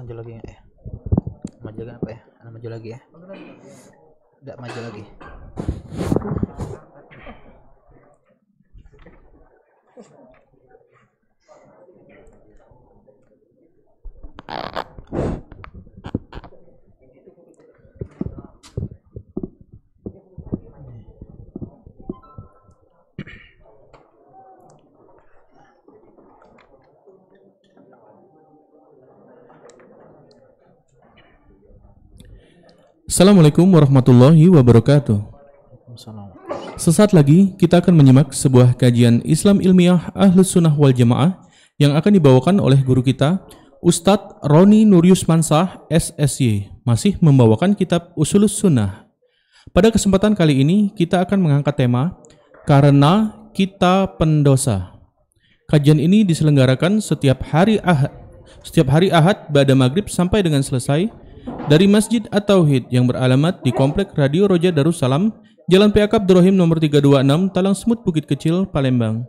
maju lagi maju lagi apa ya? Maju lagi ya. Tidak maju lagi. Assalamualaikum warahmatullahi wabarakatuh. Sesaat lagi kita akan menyimak sebuah kajian Islam ilmiah Ahlus Sunnah wal Jamaah yang akan dibawakan oleh guru kita Ustadz Roni Nurius Mansah SSY, masih membawakan kitab Usulus Sunnah. Pada kesempatan kali ini kita akan mengangkat tema Karena Kita Pendosa. Kajian ini diselenggarakan setiap hari Ahad pada maghrib sampai dengan selesai dari Masjid At-Tauhid yang beralamat di Komplek Radio Roja Darussalam, Jalan PAK Abdurrahim nomor 326, Talang Semut, Bukit Kecil, Palembang.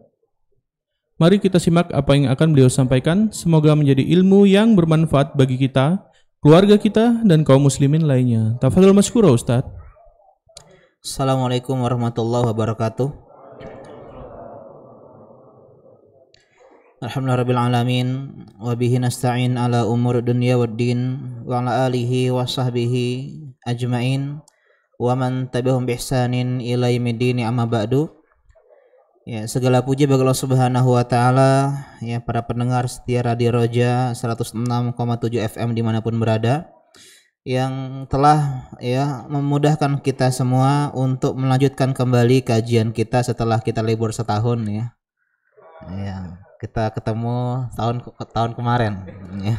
Mari kita simak apa yang akan beliau sampaikan. Semoga menjadi ilmu yang bermanfaat bagi kita, keluarga kita, dan kaum muslimin lainnya. Tafadhol masykur Ustaz. Assalamualaikum warahmatullahi wabarakatuh. Alhamdulillahirrahmanirrahim. Wabihi nasta'in ala umur dunia waddin wa ala alihi wa sahbihi ajma'in wa man tabi'ahum bihsanin ila yaumiddin amma ba'du. Ya, segala puji bagi Allah Subhanahu wa taala, ya, para pendengar setia Radio Roja 106,7 FM dimanapun berada, yang telah memudahkan kita semua untuk melanjutkan kembali kajian kita setelah kita libur setahun ya. Kita ketemu tahun kemarin ya.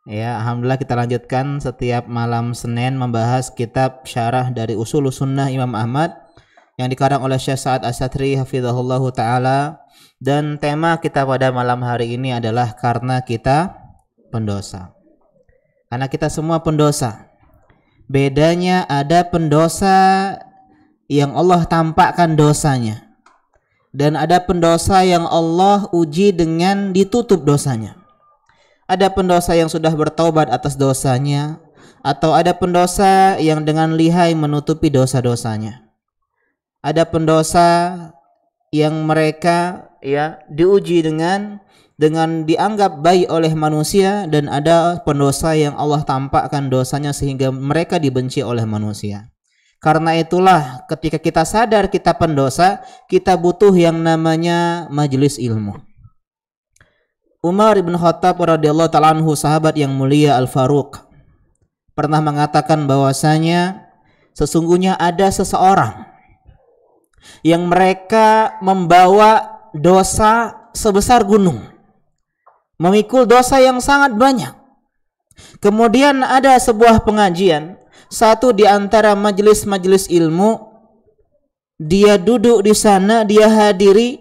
Ya, alhamdulillah kita lanjutkan setiap malam Senin membahas kitab syarah dari Usulus Sunnah Imam Ahmad yang dikarang oleh Syekh Sa'ad As-Satri hafizahullahu taala, dan tema kita pada malam hari ini adalah karena kita pendosa. Karena kita semua pendosa. Bedanya ada pendosa yang Allah tampakkan dosanya, dan ada pendosa yang Allah uji dengan ditutup dosanya. Ada pendosa yang sudah bertaubat atas dosanya, atau ada pendosa yang dengan lihai menutupi dosa-dosanya. Ada pendosa yang mereka diuji dengan dianggap baik oleh manusia, dan ada pendosa yang Allah tampakkan dosanya sehingga mereka dibenci oleh manusia. Karena itulah ketika kita sadar kita pendosa, kita butuh yang namanya majelis ilmu. Umar bin Khattab radhiyallahu ta'ala anhu, sahabat yang mulia Al-Faruq, pernah mengatakan bahwasanya sesungguhnya ada seseorang yang mereka membawa dosa sebesar gunung, memikul dosa yang sangat banyak. Kemudian ada sebuah pengajian, satu di antara majelis-majelis ilmu, dia duduk di sana, dia hadiri,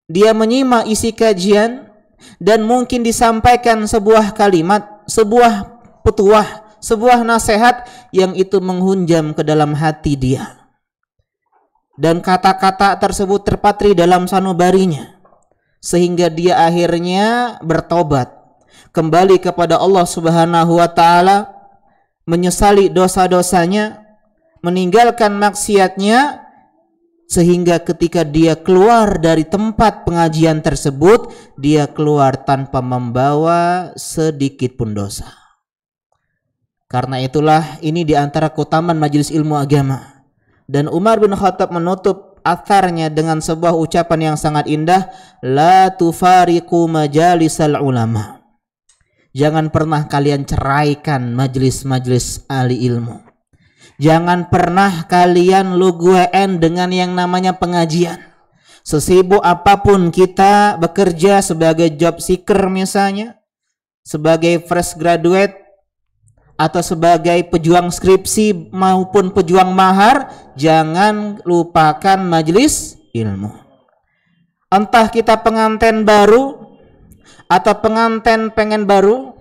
dia menyimak isi kajian, dan mungkin disampaikan sebuah kalimat, sebuah petuah, sebuah nasihat yang itu menghunjam ke dalam hati dia, dan kata-kata tersebut terpatri dalam sanubarinya, sehingga dia akhirnya bertobat kembali kepada Allah Subhanahu wa taala, menyesali dosa-dosanya, meninggalkan maksiatnya, sehingga ketika dia keluar dari tempat pengajian tersebut, dia keluar tanpa membawa sedikit pun dosa. Karena itulah ini diantara keutamaan majelis ilmu agama. Dan Umar bin Khattab menutup atharnya dengan sebuah ucapan yang sangat indah, la tufariqu majalisal ulama. Jangan pernah kalian ceraikan majelis-majelis ahli ilmu. Jangan pernah kalian lugueen dengan yang namanya pengajian. Sesibuk apapun kita bekerja sebagai job seeker misalnya, sebagai fresh graduate, atau sebagai pejuang skripsi maupun pejuang mahar, jangan lupakan majelis ilmu. Entah kita pengantin baru atau pengantin pengen baru,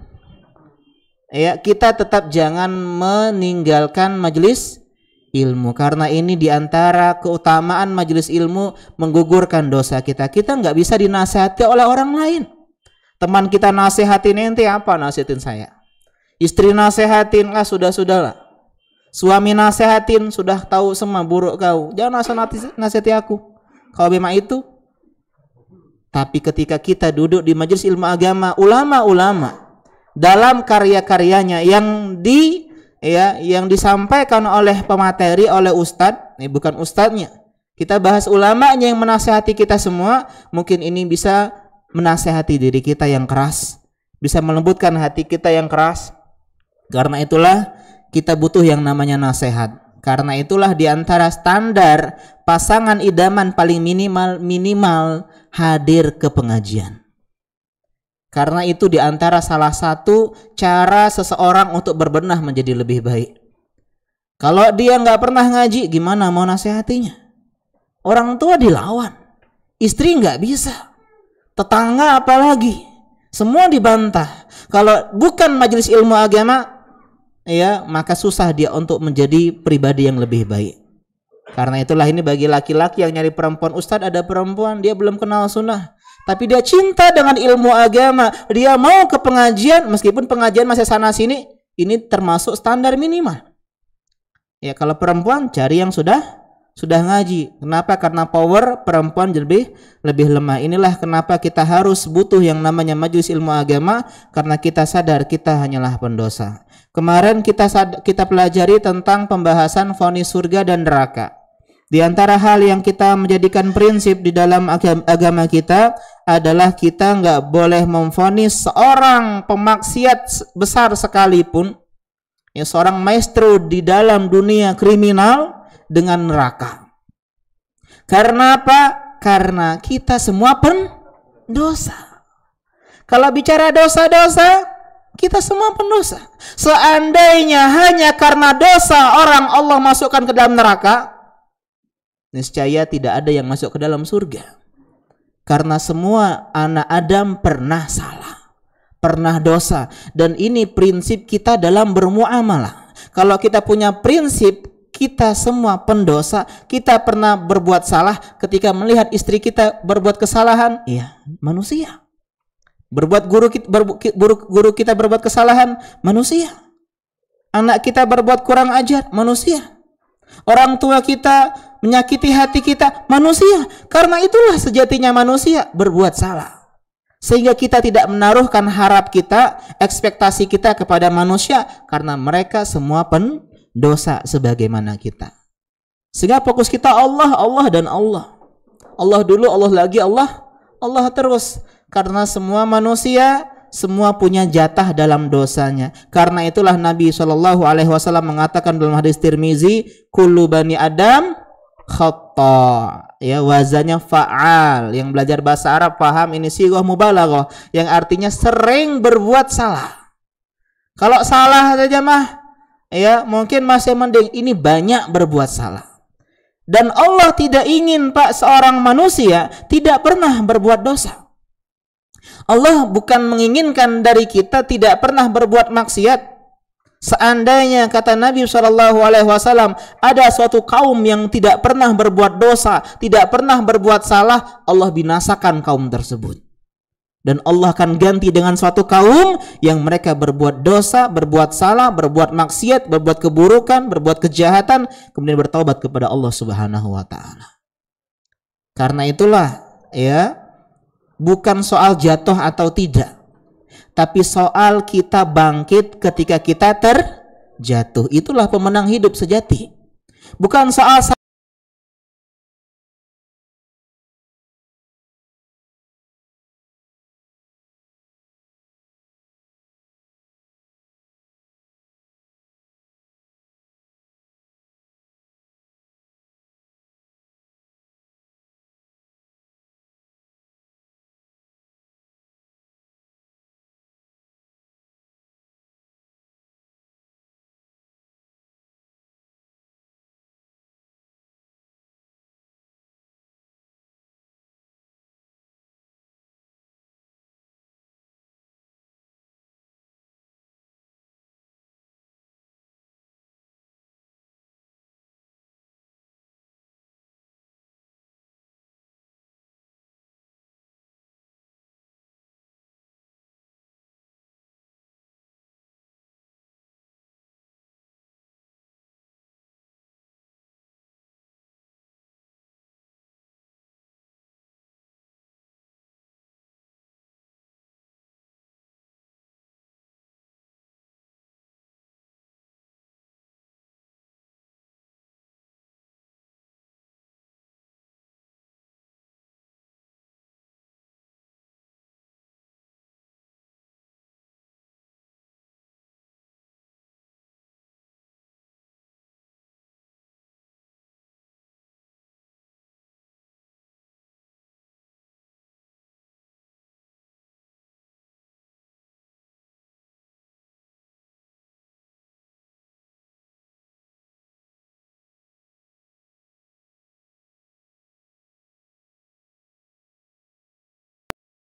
ya, kita tetap jangan meninggalkan majelis ilmu, karena ini diantara keutamaan majelis ilmu menggugurkan dosa kita. Kita nggak bisa dinasihati oleh orang lain, Teman kita nasihatin ente, apa nasihatin saya? Istri nasihatin, sudah-sudahlah. Suami nasihatin, sudah tahu semua buruk kau. Jangan nasihati aku. Kau memang itu. Tapi ketika kita duduk di majelis ilmu agama, ulama-ulama dalam karya-karyanya yang disampaikan oleh pemateri, oleh ustadz, bukan ustadznya. Kita bahas ulamanya yang menasihati kita semua. Mungkin ini bisa menasihati diri kita yang keras, bisa melembutkan hati kita yang keras. Karena itulah kita butuh yang namanya nasihat. Karena itulah di antara standar pasangan idaman paling minimal hadir ke pengajian. Karena itu di antara salah satu cara seseorang untuk berbenah menjadi lebih baik. Kalau dia nggak pernah ngaji, gimana mau nasihatinya? Orang tua dilawan, istri nggak bisa, tetangga apalagi, semua dibantah. Kalau bukan majelis ilmu agama, maka susah dia untuk menjadi pribadi yang lebih baik. Karena itulah ini bagi laki-laki yang nyari perempuan, Ustadz ada perempuan dia belum kenal sunnah, tapi dia cinta dengan ilmu agama, dia mau ke pengajian, meskipun pengajian masih sana sini, ini termasuk standar minimal. Ya, kalau perempuan cari yang sudah ngaji. Kenapa? Karena power perempuan lebih lemah. Inilah kenapa kita harus butuh yang namanya majelis ilmu agama, karena kita sadar kita hanyalah pendosa. Kemarin kita pelajari tentang pembahasan vonis surga dan neraka. Di antara hal yang kita menjadikan prinsip di dalam agama kita adalah kita nggak boleh memvonis seorang pemaksiat besar sekalipun, seorang maestro di dalam dunia kriminal, dengan neraka. Karena apa? Karena kita semua pendosa. Kalau bicara dosa-dosa, kita semua pendosa. Seandainya hanya karena dosa orang Allah masukkan ke dalam neraka, niscaya tidak ada yang masuk ke dalam surga. Karena semua anak Adam pernah salah, pernah dosa. Dan ini prinsip kita dalam bermuamalah. Kalau kita punya prinsip kita semua pendosa, kita pernah berbuat salah, ketika melihat istri kita berbuat kesalahan, manusia. Guru kita berbuat kesalahan, manusia. Anak kita berbuat kurang ajar, manusia. Orang tua kita menyakiti hati kita, manusia. Karena itulah sejatinya manusia berbuat salah. Sehingga kita tidak menaruhkan harap kita, ekspektasi kita kepada manusia, karena mereka semua pendosa sebagaimana kita. Sehingga fokus kita Allah, Allah dan Allah. Allah dulu, Allah lagi, Allah terus. Karena semua manusia semua punya jatah dalam dosanya. Karena itulah Nabi SAW mengatakan dalam hadis Tirmizi, kullu bani Adam khata. Ya, wazannya fa'al. Yang belajar bahasa Arab paham ini sighah mubalaghah, yang artinya sering berbuat salah. Kalau salah saja mah mungkin masih mending, ini banyak berbuat salah. Dan Allah tidak ingin seorang manusia tidak pernah berbuat dosa. Allah bukan menginginkan dari kita tidak pernah berbuat maksiat. Seandainya kata Nabi SAW ada suatu kaum yang tidak pernah berbuat dosa, tidak pernah berbuat salah, Allah binasakan kaum tersebut. Dan Allah akan ganti dengan suatu kaum yang mereka berbuat dosa, berbuat salah, berbuat maksiat, berbuat keburukan, berbuat kejahatan, kemudian bertaubat kepada Allah Subhanahu wa taala. Karena itulah bukan soal jatuh atau tidak, tapi soal kita bangkit ketika kita terjatuh. Itulah pemenang hidup sejati. Bukan soal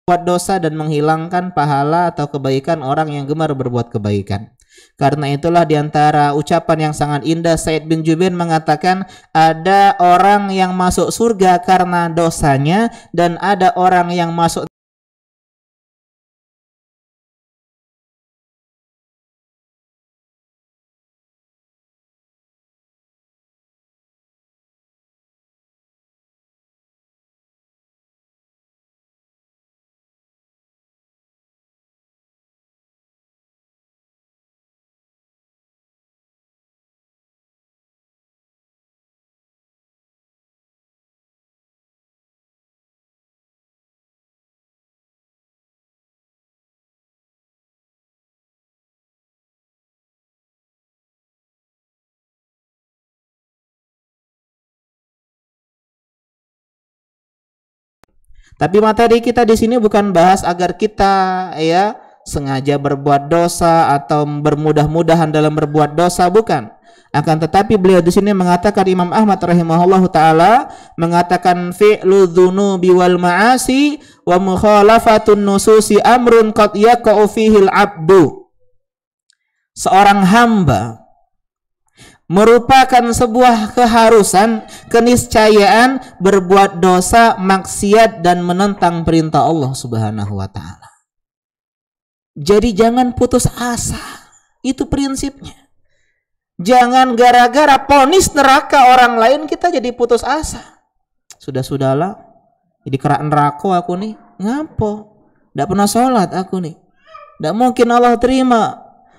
berbuat dosa dan menghilangkan pahala atau kebaikan orang yang gemar berbuat kebaikan. Karena itulah diantara ucapan yang sangat indah Said bin Jubair mengatakan, ada orang yang masuk surga karena dosanya dan ada orang yang masuk Tapi materi kita di sini bukan bahas agar kita ya sengaja berbuat dosa atau bermudah-mudahan dalam berbuat dosa, bukan. Akan tetapi beliau di sini mengatakan, Imam Ahmad rahimahullahu taala mengatakan fi'lu dzunubi wal ma'asi wa mukhalafatun nususi amrun qad yaqa'u fihi al-'abdu. Seorang hamba merupakan sebuah keharusan, keniscayaan berbuat dosa, maksiat dan menentang perintah Allah Subhanahu wa taala. Jadi jangan putus asa. Itu prinsipnya. Jangan gara-gara ponis neraka orang lain kita jadi putus asa. Sudah-sudahlah, jadi kerak neraka aku nih. Ngapo? Tidak pernah sholat aku nih. Tidak mungkin Allah terima.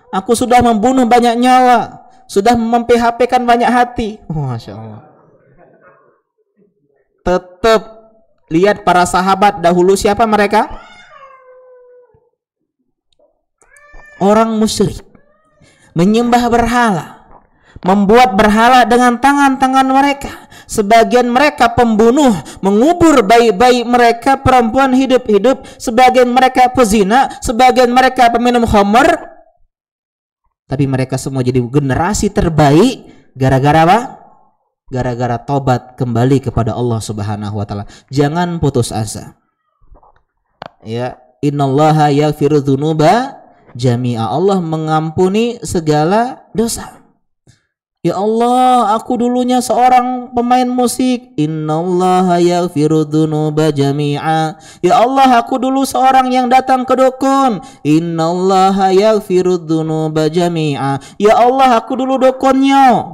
Aku sudah membunuh banyak nyawa. Sudah mem-PHP-kan banyak hati. Masya Allah. Tetap lihat para sahabat dahulu, siapa mereka? Orang musyrik, menyembah berhala, membuat berhala dengan tangan-tangan mereka. Sebagian mereka pembunuh, mengubur bayi-bayi mereka, perempuan hidup-hidup. Sebagian mereka pezina, sebagian mereka peminum khamr. Tapi mereka semua jadi generasi terbaik gara-gara apa? Gara-gara tobat kembali kepada Allah Subhanahu wa taala. Jangan putus asa. Ya, innallaha yaghfiru dzunuba jami'a. Allah mengampuni segala dosa. Ya Allah, aku dulunya seorang pemain musik. Innallaha yaghfiru dzunuba jami'a. Ya Allah, aku dulu seorang yang datang ke dukun. Innallaha yaghfiru dzunuba jami'a. Ya Allah, aku dulu dukunnya.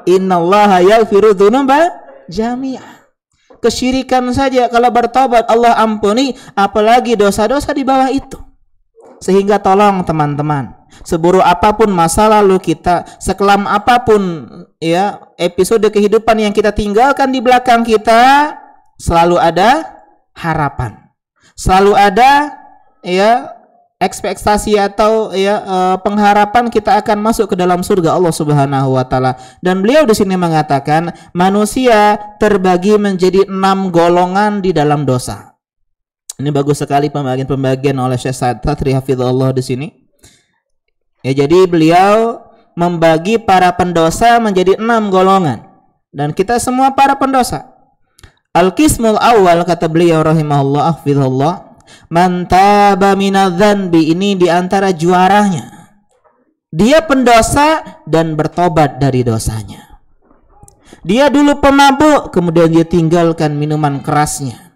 Innallaha yaghfiru dzunuba jami'a. Kesyirikan saja kalau bertobat Allah ampuni, apalagi dosa-dosa di bawah itu. Sehingga tolong teman-teman, seburuk apapun masa lalu kita, sekelam apapun ya episode kehidupan yang kita tinggalkan di belakang kita, selalu ada harapan, selalu ada ya ekspektasi atau ya pengharapan kita akan masuk ke dalam surga Allah Subhanahu wa taala. Dan beliau di sini mengatakan manusia terbagi menjadi 6 golongan di dalam dosa. Ini bagus sekali pembagian oleh Syekh Sa'ad Tatri hafizahullah di sini. Ya, jadi beliau membagi para pendosa menjadi 6 golongan dan kita semua para pendosa. Al-qismul awal, kata beliau rahimahullah hafizahullah, man taba minadz-dzanbi, ini diantara juaranya. Dia pendosa dan bertobat dari dosanya. Dia dulu pemabuk, kemudian dia tinggalkan minuman kerasnya.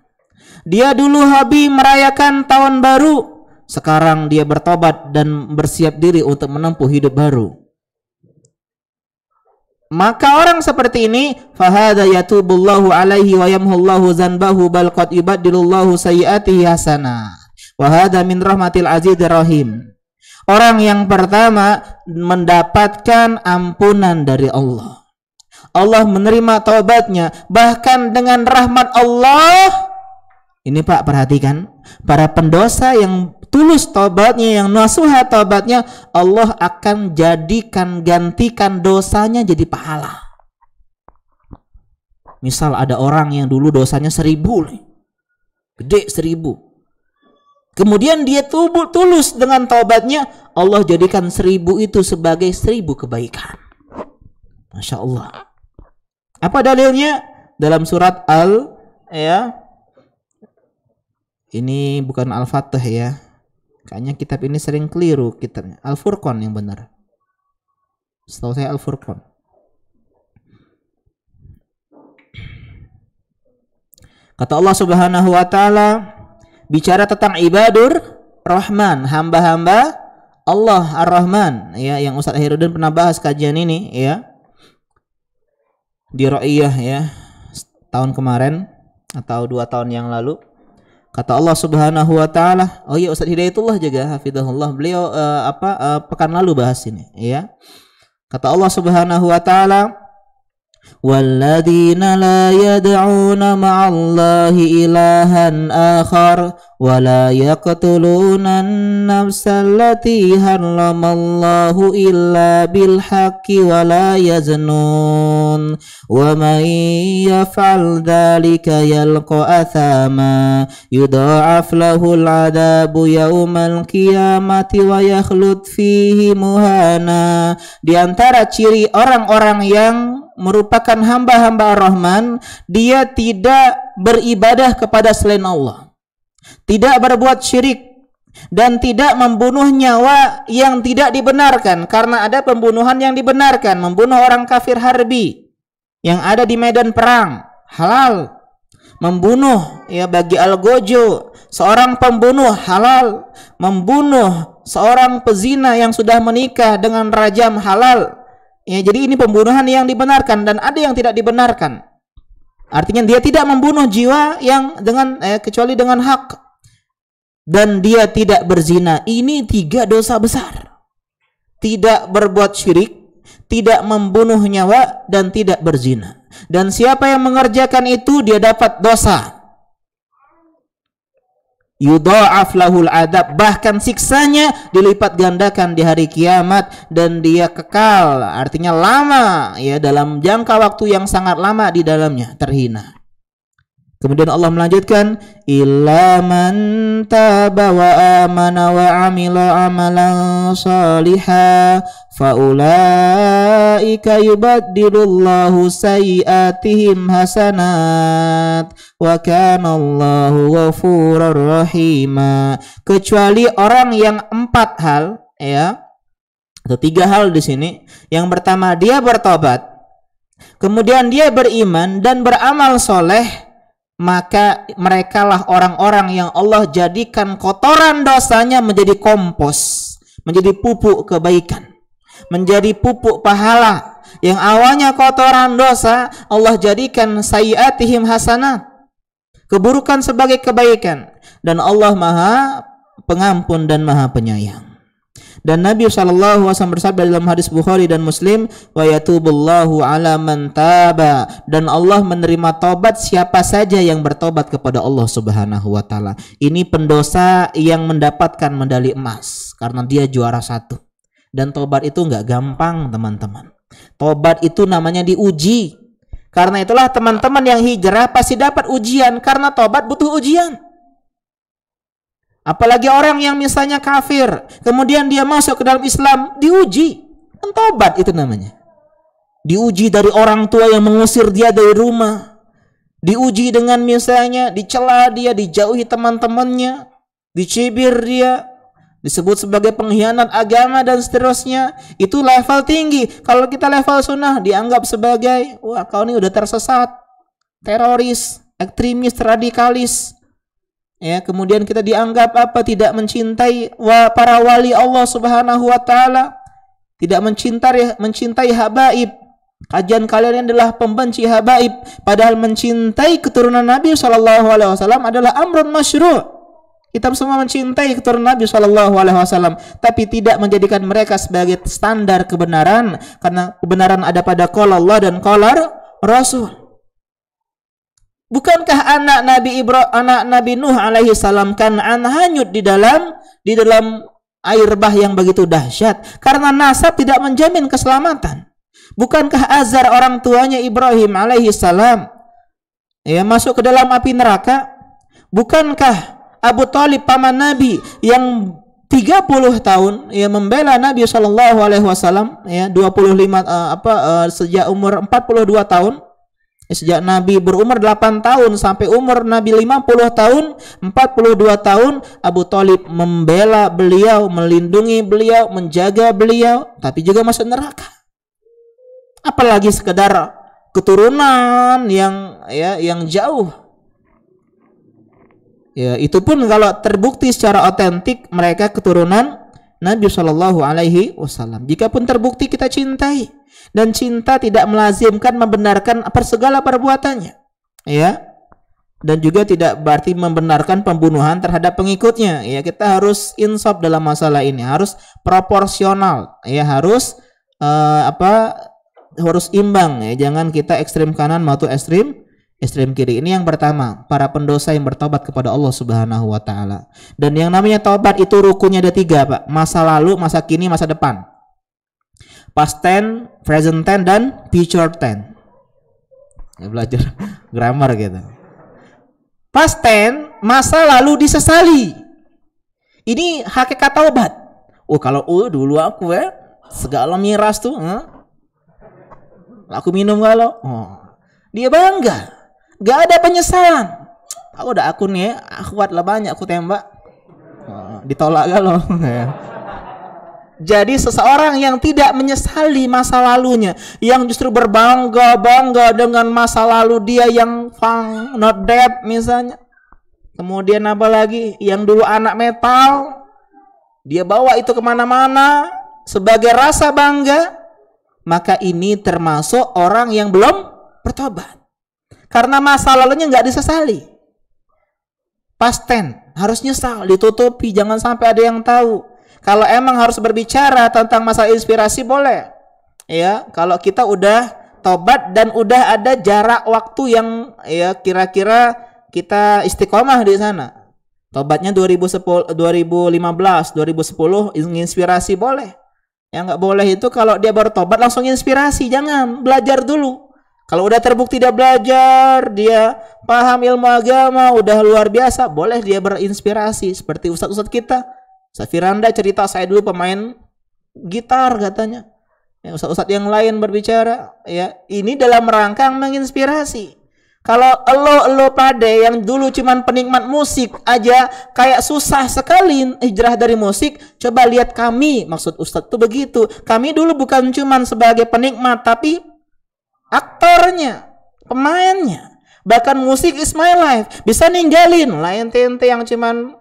Dia dulu hobi merayakan tahun baru, sekarang dia bertobat dan bersiap diri untuk menempuh hidup baru. Maka orang seperti ini fahadha yatubullahu alaihi wa yamhullahu zanbahu bal qad yubaddilullahu sayyiatihi hasanah wa hadha min rahmatil azizir rahim. Orang yang pertama mendapatkan ampunan dari Allah. Allah menerima taubatnya, bahkan dengan rahmat Allah. Ini Pak, perhatikan, para pendosa yang tulus taubatnya, yang nasuha taubatnya, Allah akan gantikan dosanya jadi pahala. Misal ada orang yang dulu dosanya 1000, gede 1000, kemudian dia tulus dengan taubatnya, Allah jadikan 1000 itu sebagai 1000 kebaikan. Masya Allah. Apa dalilnya? Dalam surat Ini bukan Al-Fatih ya. Kayaknya kitab ini sering keliru kitabnya. Al-Furqan yang benar. Setahu saya Al-Furqan. Kata Allah Subhanahu wa taala bicara tentang ibadur Rahman, hamba-hamba Allah Ar-Rahman ya, yang Ustaz Akhirudin pernah bahas kajian ini ya. Di Ra'iyah ya, tahun kemarin atau 2 tahun yang lalu. Kata Allah Subhanahu wa taala, oh iya Ustaz Hidayatullah juga hafizahullah, beliau pekan lalu bahas ini ya. Kata Allah Subhanahu wa taala, walladzina la yad'una ma'allahi ilahan akhar wa la yaqtuluna an-nafsa allati harramallahu illa bil haqqi wa la yaznun wa man yaf'al dhalika yalqa athama yudha'af lahu al-'adabu yawmal qiyamati wa yakhlud fihi muhana. Di antara ciri orang-orang yang merupakan hamba-hamba Ar-Rahman, dia tidak beribadah kepada selain Allah, tidak berbuat syirik, dan tidak membunuh nyawa yang tidak dibenarkan. Karena ada pembunuhan yang dibenarkan, membunuh orang kafir harbi yang ada di medan perang halal, membunuh ya bagi Al-Gojo seorang pembunuh halal, membunuh seorang pezina yang sudah menikah dengan rajam halal. Ya, jadi ini pembunuhan yang dibenarkan, dan ada yang tidak dibenarkan. Artinya dia tidak membunuh jiwa yang dengan kecuali dengan hak, dan dia tidak berzina. Ini 3 dosa besar. Tidak berbuat syirik, tidak membunuh nyawa, dan tidak berzina. Dan siapa yang mengerjakan itu dia dapat dosa. Yudha'af lahul adab, bahkan siksanya dilipat gandakan di hari kiamat, dan dia kekal, artinya lama ya, dalam jangka waktu yang sangat lama di dalamnya, terhina. Kemudian Allah melanjutkan, illa man taba wa amana wa amila amalan salihah faulaika yubaddilullahu sayyiatihim hasanat wa kana Allahu ghafurur rahima. Kecuali orang yang 4 hal ya, atau 3 hal di sini. Yang pertama, dia bertobat, kemudian dia beriman dan beramal soleh, maka merekalah orang-orang yang Allah jadikan kotoran dosanya menjadi kompos, menjadi pupuk kebaikan, menjadi pupuk pahala. Yang awalnya kotoran dosa, Allah jadikan sayyiatihim hasanat, keburukan sebagai kebaikan. Dan Allah Maha Pengampun dan Maha Penyayang. Dan Nabi SAW bersabda dalam hadis Bukhari dan Muslim, wa yatubullahu ala man taba, dan Allah menerima tobat siapa saja yang bertobat kepada Allah Subhanahu wa taala. Ini pendosa yang mendapatkan medali emas karena dia juara 1. Dan tobat itu enggak gampang, teman-teman. Tobat itu namanya diuji. Karena itulah teman-teman yang hijrah pasti dapat ujian, karena tobat butuh ujian. Apalagi orang yang misalnya kafir, kemudian dia masuk ke dalam Islam, diuji. Kan tobat itu namanya. Diuji dari orang tua yang mengusir dia dari rumah. Diuji dengan misalnya dicela dia, dijauhi teman-temannya, dicibir dia, disebut sebagai pengkhianat agama dan seterusnya. Itu level tinggi. Kalau kita level sunnah dianggap sebagai, wah kau ini udah tersesat, teroris, ekstremis, radikalis. Ya, kemudian kita dianggap apa? Tidak mencintai para wali Allah Subhanahu wa taala, tidak mencintai habaib. Kajian kalian adalah pembenci habaib, padahal mencintai keturunan Nabi SAW adalah amrun masyru'. Kita semua mencintai keturunan Nabi SAW, tapi tidak menjadikan mereka sebagai standar kebenaran, karena kebenaran ada pada qala Allah dan qala Rasul. Bukankah anak Nabi Nuh alaihi salam Kan'an hanyut di dalam air bah yang begitu dahsyat karena nasab tidak menjamin keselamatan? Bukankah Azar orang tuanya Ibrahim alaihi salam ya masuk ke dalam api neraka? Bukankah Abu Thalib paman Nabi yang 30 tahun ya membela Nabi sallallahu alaihi wasallam ya 25 sejak umur 42 tahun Sejak Nabi berumur 8 tahun sampai umur Nabi 50 tahun, 42 tahun, Abu Thalib membela beliau, melindungi beliau, menjaga beliau, tapi juga masuk neraka. Apalagi sekedar keturunan yang jauh. Ya, itu pun kalau terbukti secara otentik mereka keturunan Nabi Shallallahu Alaihi Wasallam. Jikapun terbukti kita cintai, dan cinta tidak melazimkan membenarkan segala perbuatannya, ya, dan juga tidak berarti membenarkan pembunuhan terhadap pengikutnya. Ya, kita harus insaf dalam masalah ini, harus proporsional, ya, harus harus imbang, ya, jangan kita ekstrem kanan maupun ekstrem kiri. Ini yang pertama, para pendosa yang bertobat kepada Allah Subhanahu wa taala. Dan yang namanya taubat itu rukunnya ada 3, Pak. Masa lalu, masa kini, masa depan. Past tense, present tense, dan future tense. Ya, belajar grammar gitu. Past tense, masa lalu disesali. Ini hakikat taubat. Oh, kalau dulu aku segala miras tuh, aku minum kalau, dia bangga. Gak ada penyesalan. Aku udah akun ya, kuat lah, banyak aku tembak. Ditolak galau. Jadi seseorang yang tidak menyesali masa lalunya, yang justru berbangga-bangga dengan masa lalu dia yang not dead misalnya. Kemudian apa lagi? Yang dulu anak metal, dia bawa itu kemana-mana sebagai rasa bangga. Maka ini termasuk orang yang belum bertobat. Karena masa lalunya nggak disesali. Past tense, harus nyesal, ditutupi, jangan sampai ada yang tahu. Kalau emang harus berbicara tentang masalah inspirasi boleh. Ya, kalau kita udah tobat dan udah ada jarak waktu yang ya kira-kira kita istiqomah di sana. Tobatnya 2015, 2010 inspirasi boleh. Yang nggak boleh itu kalau dia baru tobat langsung inspirasi, jangan, belajar dulu. Kalau udah terbukti dia belajar, dia paham ilmu agama, udah luar biasa, boleh dia berinspirasi. Seperti ustadz-ustadz kita. Ustadz Firanda cerita, saya dulu pemain gitar katanya. Ya, ustadz-ustadz yang lain berbicara, ya, ini dalam rangka menginspirasi. Kalau lo pade yang dulu cuman penikmat musik aja kayak susah sekali hijrah dari musik, coba lihat kami, maksud ustadz tuh begitu. Kami dulu bukan cuman sebagai penikmat, tapi aktornya, pemainnya, bahkan musik is my life, bisa ninggalin lain TNT yang cuman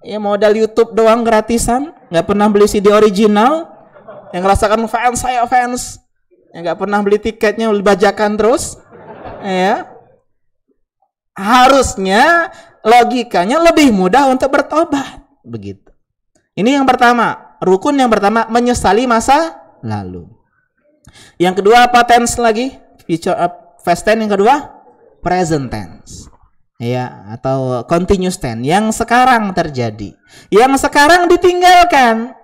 ya modal YouTube doang gratisan, nggak pernah beli CD original, yang ngerasakan fans saya fans, yang nggak pernah beli tiketnya, beli bajakan terus, ya, harusnya logikanya lebih mudah untuk bertobat, begitu. Ini yang pertama, rukun yang pertama, menyesali masa lalu. Yang kedua apa tense lagi? Future past tense. Yang kedua present tense, ya, atau continuous tense, yang sekarang terjadi, yang sekarang ditinggalkan.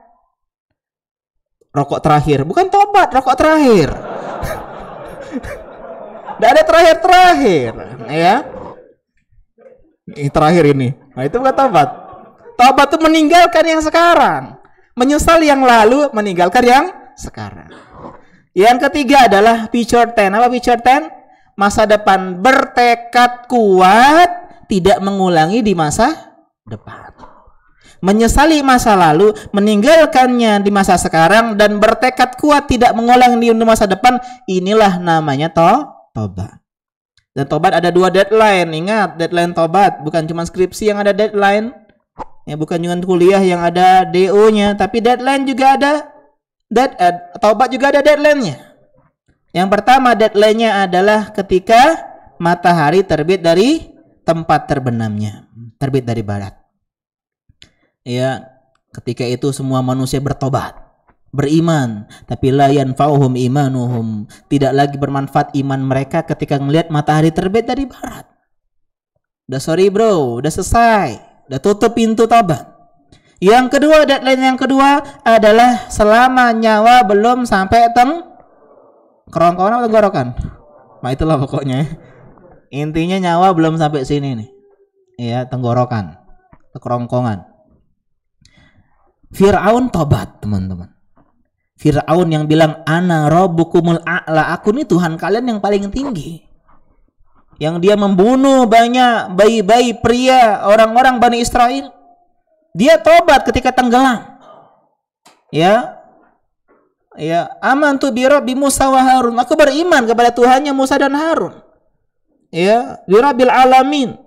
Rokok terakhir, bukan tobat, rokok terakhir. Tidak ada terakhir, ya. Ini terakhir ini. Nah, itu bukan tobat. Tobat itu meninggalkan yang sekarang, menyesal yang lalu, meninggalkan yang sekarang. Yang ketiga adalah future tense. Apa future tense? Masa depan, bertekad kuat tidak mengulangi di masa depan. Menyesali masa lalu, meninggalkannya di masa sekarang, dan bertekad kuat tidak mengulangi di masa depan. Inilah namanya tobat. Dan tobat ada 2 deadline. Ingat, deadline tobat bukan cuma skripsi yang ada deadline. Ya, bukan cuma kuliah yang ada DO-nya, tapi deadline juga ada. Taubat juga ada deadline-nya. Yang pertama deadline-nya adalah ketika matahari terbit dari tempat terbenamnya, terbit dari barat. Ya, ketika itu semua manusia bertobat, beriman, tapi la yanfa'uhum imanuhum, tidak lagi bermanfaat iman mereka ketika melihat matahari terbit dari barat. Udah sorry bro, udah selesai, udah tutup pintu tobat. Yang kedua, deadline yang kedua adalah selama nyawa belum sampai kerongkongan atau tenggorokan. Nah, itulah pokoknya. Intinya nyawa belum sampai sini nih. Ya, tenggorokan, kerongkongan. Fir'aun tobat, teman-teman. Fir'aun yang bilang ana rabbukumul a'la, aku ini Tuhan kalian yang paling tinggi. yang dia membunuh banyak bayi-bayi pria orang-orang Bani Israel. Dia tobat ketika tenggelam. Ya, amantu bi Rabbi Musa wa Harun. Aku beriman kepada Tuhannya Musa dan Harun. Ya, bi Rabbil alamin.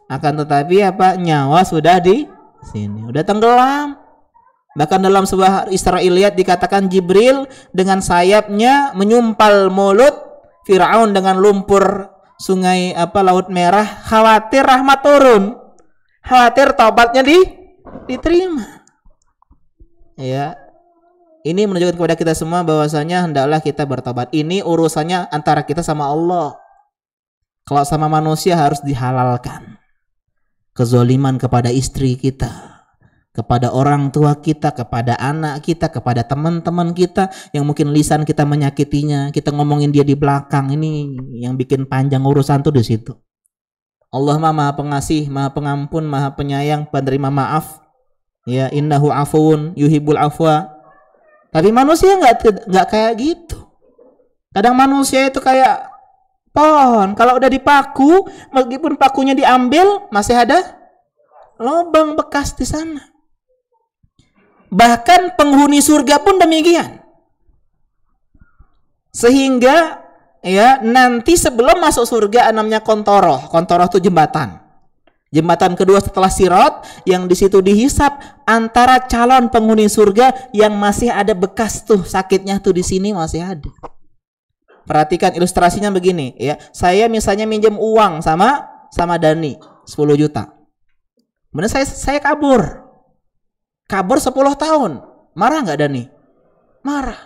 Akan tetapi nyawa sudah di sini, udah tenggelam. Bahkan dalam sebuah Israiliyat dikatakan Jibril dengan sayapnya menyumpal mulut Firaun dengan lumpur sungai Laut Merah, khawatir rahmat turun, khawatir tobatnya diterima. Ya, ini menunjukkan kepada kita semua bahwasanya hendaklah kita bertobat. Ini urusannya antara kita sama Allah. Kalau sama manusia harus dihalalkan. Kezoliman kepada istri kita, kepada orang tua kita, kepada anak kita, kepada teman-teman kita yang mungkin lisan kita menyakitinya, kita ngomongin dia di belakang, ini yang bikin panjang urusan tuh di situ. Allah Maha Pengasih, Maha Pengampun, Maha Penyayang, penerima maaf. Ya, innahu afuun yuhibbul afwa. Tapi manusia nggak kayak gitu. Kadang manusia itu kayak pohon, kalau udah dipaku, meskipun pakunya diambil, masih ada lubang bekas di sana. Bahkan penghuni surga pun demikian. Sehingga ya nanti sebelum masuk surga namanya kontoroh. Kontoroh itu jembatan. Jembatan kedua setelah Sirat yang di situ dihisap antara calon penghuni surga yang masih ada bekas tuh sakitnya tuh di sini masih ada. Perhatikan ilustrasinya begini ya. Saya misalnya minjem uang sama Dani 10 juta. Kemudian saya kabur. Kabur 10 tahun. Marah nggak Dani? Marah.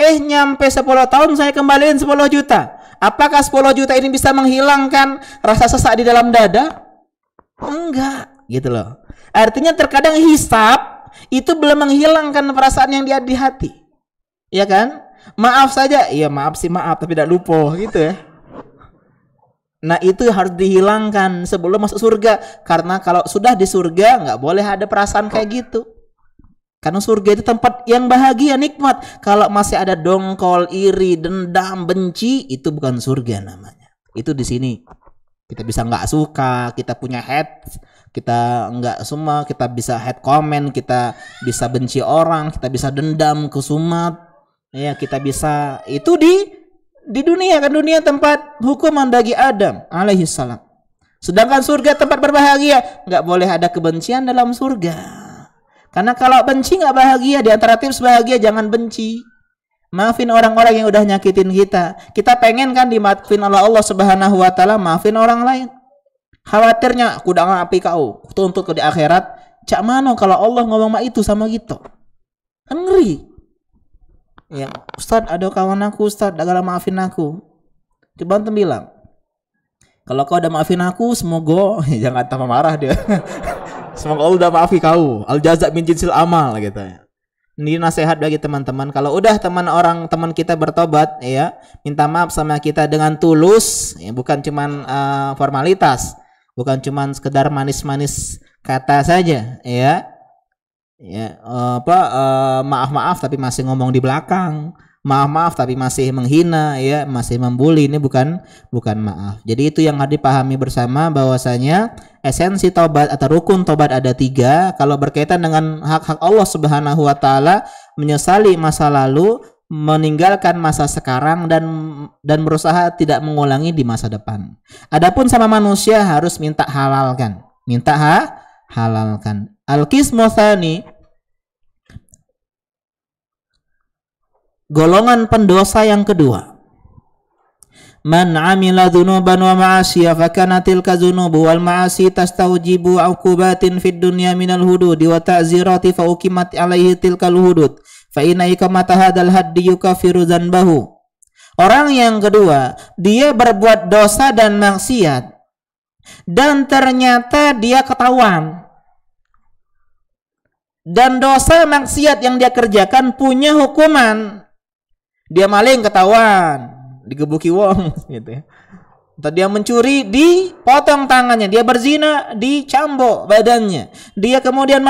Nyampe 10 tahun saya kembaliin 10 juta. Apakah 10 juta ini bisa menghilangkan rasa sesak di dalam dada? Enggak, gitu loh. Artinya terkadang hisab itu belum menghilangkan perasaan yang dia di hati. Ya kan? Maaf saja, iya maaf sih maaf tapi tidak lupa gitu ya. Nah itu harus dihilangkan sebelum masuk surga. Karena kalau sudah di surga nggak boleh ada perasaan kayak gitu. Karena surga itu tempat yang bahagia, nikmat. Kalau masih ada dongkol, iri, dendam, benci, itu bukan surga namanya. Itu di sini. Kita bisa nggak suka, kita punya hate, kita nggak semua, kita bisa hate comment, kita bisa benci orang, kita bisa dendam, kesumat. Ya, kita bisa itu di dunia kan, dunia tempat hukuman bagi Adam alaihissalam. Sedangkan surga tempat berbahagia, nggak boleh ada kebencian dalam surga. Karena kalau benci nggak bahagia, di antara tips bahagia jangan benci. Maafin orang-orang yang udah nyakitin kita. Kita pengen kan dimaafin oleh Allah Subhanahu wa taala, maafin orang lain. Khawatirnya aku udah ngapi kau, tuntut ke di akhirat. Cak mano kalau Allah ngomong itu sama gitu. Kan ngeri. Ya, Ustaz ada kawan aku, Ustaz, agak maafin aku. Coba antum bilang. Kalau kau udah maafin aku, semoga jangan tambah marah dia. Semoga Allah udah maafi kau. Al jazaa min jinsil amal gitu ya. Ini nasihat bagi teman-teman. Kalau udah teman kita bertobat, ya minta maaf sama kita dengan tulus, ya, bukan cuman formalitas, bukan cuman sekedar manis-manis kata saja, ya, maaf tapi masih ngomong di belakang, maaf tapi masih menghina, ya, masih membuli, ini bukan maaf. Jadi itu yang harus dipahami bersama bahwasanya esensi taubat atau rukun taubat ada 3. Kalau berkaitan dengan hak-hak Allah Subhanahu wa taala, menyesali masa lalu, meninggalkan masa sekarang dan berusaha tidak mengulangi di masa depan. Adapun sama manusia harus minta halalkan. Halalkan. Al-qismu tsani, golongan pendosa yang kedua. Man amila dzunuban wa ma'asiya fa kana tilka dzunubu wal ma'asi tastawjibu uqubatin fid dunya minal hududi wa ta'zirati fa uqimat alaihi tilkal hudud fa inna iqamata hadzal haddi yukaffiru dzanbahu. Orang yang kedua, dia berbuat dosa dan maksiat dan ternyata dia ketahuan. Dan dosa maksiat yang dia kerjakan punya hukuman. Dia maling ketahuan, digebuki wong gitu ya. Entah dia mencuri, dipotong tangannya. Dia berzina, dicambuk badannya. Dia kemudian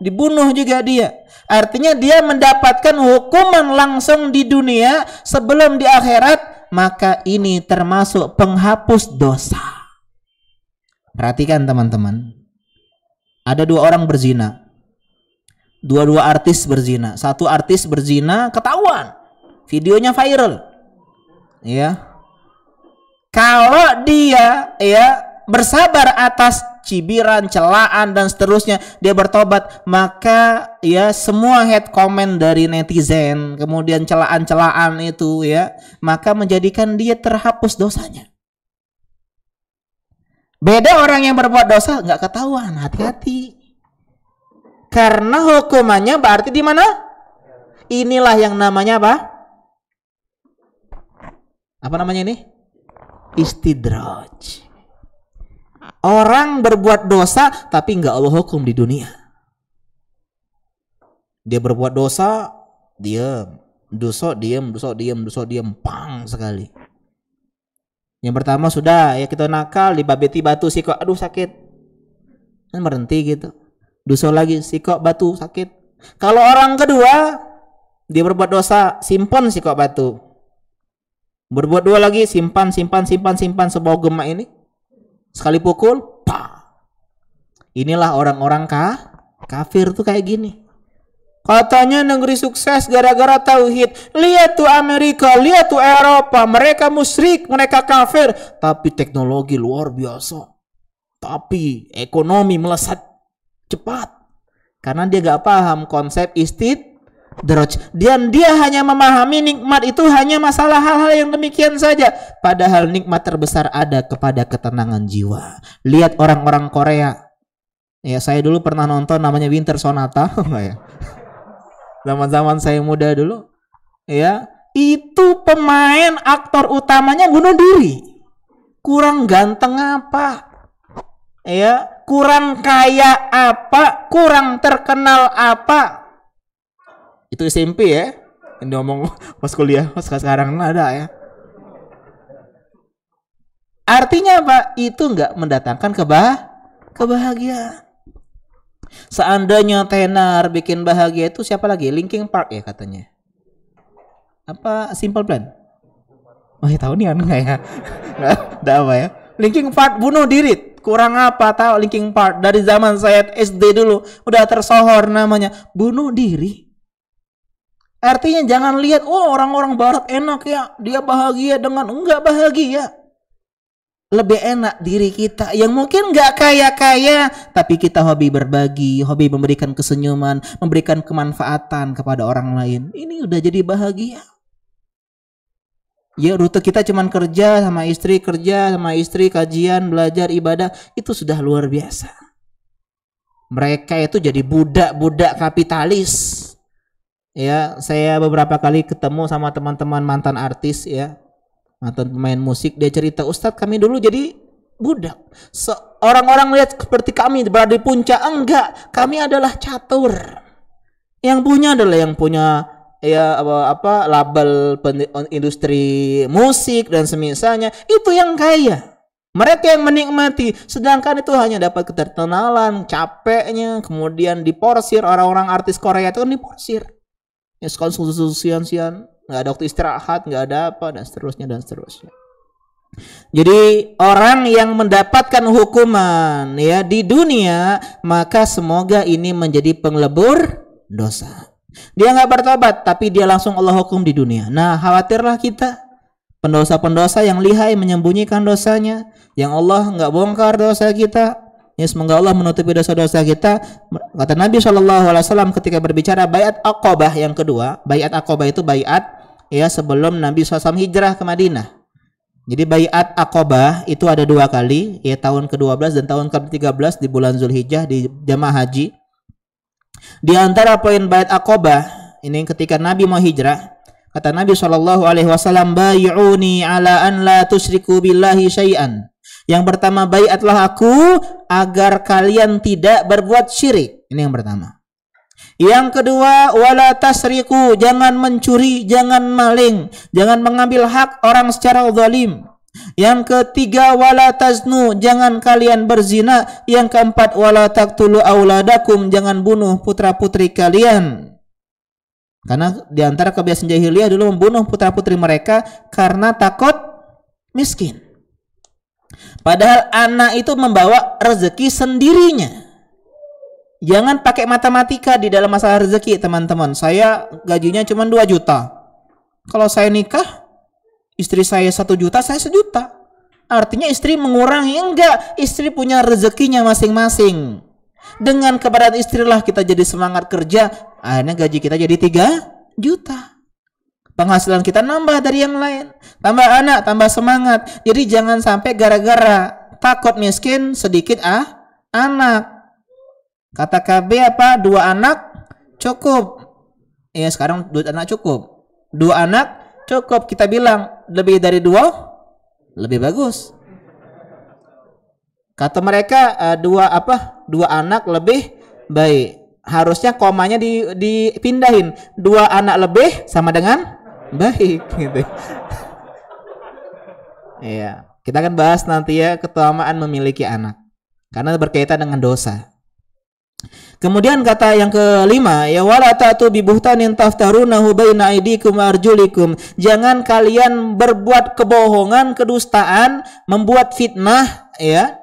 dibunuh juga dia. Artinya dia mendapatkan hukuman langsung di dunia sebelum di akhirat maka ini termasuk penghapus dosa. Perhatikan teman-teman. Ada 2 orang berzina. Dua artis berzina. Satu artis berzina ketahuan. Videonya viral. Ya. Kalau dia bersabar atas cibiran, celaan dan seterusnya, dia bertobat, maka semua head comment dari netizen, kemudian celaan-celaan itu maka menjadikan dia terhapus dosanya. Beda orang yang berbuat dosa nggak ketahuan, hati-hati. Karena hukumannya berarti di mana? Inilah yang namanya apa? Apa namanya ini? Istidraj. Orang berbuat dosa tapi nggak Allah hukum di dunia. Dia berbuat dosa, diam, pang sekali. Yang pertama sudah kita nakal, dibabeti batu sikok, aduh sakit, kan berhenti gitu. Dosa lagi sikok batu sakit. Kalau orang kedua dia berbuat dosa, simpan sikok batu. Berbuat 2 lagi, simpan sebuah gemak ini. Sekali pukul, inilah orang-orang kafir tuh kayak gini. Katanya negeri sukses gara-gara tauhid. Lihat tuh Amerika, lihat tuh Eropa, mereka musyrik, mereka kafir, tapi teknologi luar biasa. Tapi ekonomi melesat cepat. Karena dia gak paham konsep istidraj. Dan dia hanya memahami nikmat itu hanya masalah hal-hal yang demikian saja. Padahal nikmat terbesar ada kepada ketenangan jiwa. Lihat orang-orang Korea. Ya, saya dulu pernah nonton namanya Winter Sonata. Zaman-zaman saya muda dulu. Ya, itu pemain aktor utamanya bunuh diri. Kurang ganteng apa? Ya, kurang kaya apa? Kurang terkenal apa? Itu SMP ya. Ini ngomong pas kuliah, pas sekarang ada ya. Artinya apa? Itu enggak mendatangkan kebahagiaan. Seandainya tenar bikin bahagia itu siapa lagi? Linkin Park ya katanya. Apa Simple Plan? Oh ya tahu nih enggak ya? Enggak apa ya? Linkin Park bunuh diri. Kurang apa tahu Linkin Park dari zaman saya SD dulu udah tersohor namanya bunuh diri. Artinya jangan lihat orang-orang barat enak ya, dia bahagia dengan enggak bahagia. Lebih enak diri kita yang mungkin enggak kaya-kaya tapi kita hobi berbagi, hobi memberikan kesenyuman, memberikan kemanfaatan kepada orang lain. Ini udah jadi bahagia. Ya rute kita cuman kerja sama istri, kajian, belajar, ibadah, itu sudah luar biasa. Mereka itu jadi budak-budak kapitalis. Ya, saya beberapa kali ketemu sama teman-teman mantan artis ya, mantan pemain musik, dia cerita, Ustadz kami dulu jadi budak. Orang-orang lihat seperti kami berada di puncak, enggak, kami adalah catur. Yang punya adalah yang punya label industri musik dan semisalnya, itu yang kaya. Mereka yang menikmati, sedangkan itu hanya dapat keterkenalan, capeknya, kemudian diporsir. Orang-orang artis Korea itu kan diporsir. Ya sekarang sian-sian, nggak ada waktu istirahat, nggak ada apa, dan seterusnya. Jadi orang yang mendapatkan hukuman ya di dunia, maka semoga ini menjadi penglebur dosa. Dia nggak bertobat, tapi dia langsung Allah hukum di dunia. Nah, khawatirlah kita pendosa-pendosa yang lihai menyembunyikan dosanya, yang Allah nggak bongkar dosa kita. Ya, semoga Allah menutupi dosa-dosa kita. Kata Nabi SAW ketika berbicara baiat Aqabah yang kedua. Baiat Aqabah itu baiat ya sebelum Nabi SAW hijrah ke Madinah. Jadi baiat Aqabah itu ada 2 kali, ya tahun ke-12 dan tahun ke-13 di bulan Zulhijjah di jamaah haji. Di antara poin baiat Aqabah ini ketika Nabi mau hijrah, kata Nabi SAW, bai'uni ala an la tusyriku billahi syai'an. Yang pertama, baiatlah aku agar kalian tidak berbuat syirik. Ini yang pertama. Yang kedua, wala tasriku, jangan mencuri, jangan maling, jangan mengambil hak orang secara zalim. Yang ketiga, wala taznu, jangan kalian berzina. Yang keempat, wala taqtulu auladakum, jangan bunuh putra-putri kalian. Karena di antara kebiasaan jahiliyah dulu membunuh putra-putri mereka karena takut miskin. Padahal anak itu membawa rezeki sendirinya. Jangan pakai matematika di dalam masalah rezeki, teman-teman. Saya gajinya cuma 2 juta. Kalau saya nikah, istri saya 1 juta, saya 1 juta. Artinya istri mengurangi. Enggak, istri punya rezekinya masing-masing. Dengan keberadaan istrilah kita jadi semangat kerja. Akhirnya gaji kita jadi 3 juta. Penghasilan kita nambah dari yang lain. Tambah anak, tambah semangat. Jadi jangan sampai gara-gara takut miskin sedikit anak. Kata KB apa? 2 anak cukup. Ya sekarang 2 anak cukup. 2 anak cukup. Kita bilang lebih dari 2 lebih bagus. Kata mereka 2 anak lebih baik. Harusnya komanya dipindahin. 2 anak lebih sama dengan baik gitu. Iya, kita akan bahas nanti ya keutamaan memiliki anak karena berkaitan dengan dosa. Kemudian kata yang kelima, ya wala ta'tu bi buhtanin taftarunahu baina aydikum wa arjulikum. Jangan kalian berbuat kebohongan, kedustaan, membuat fitnah ya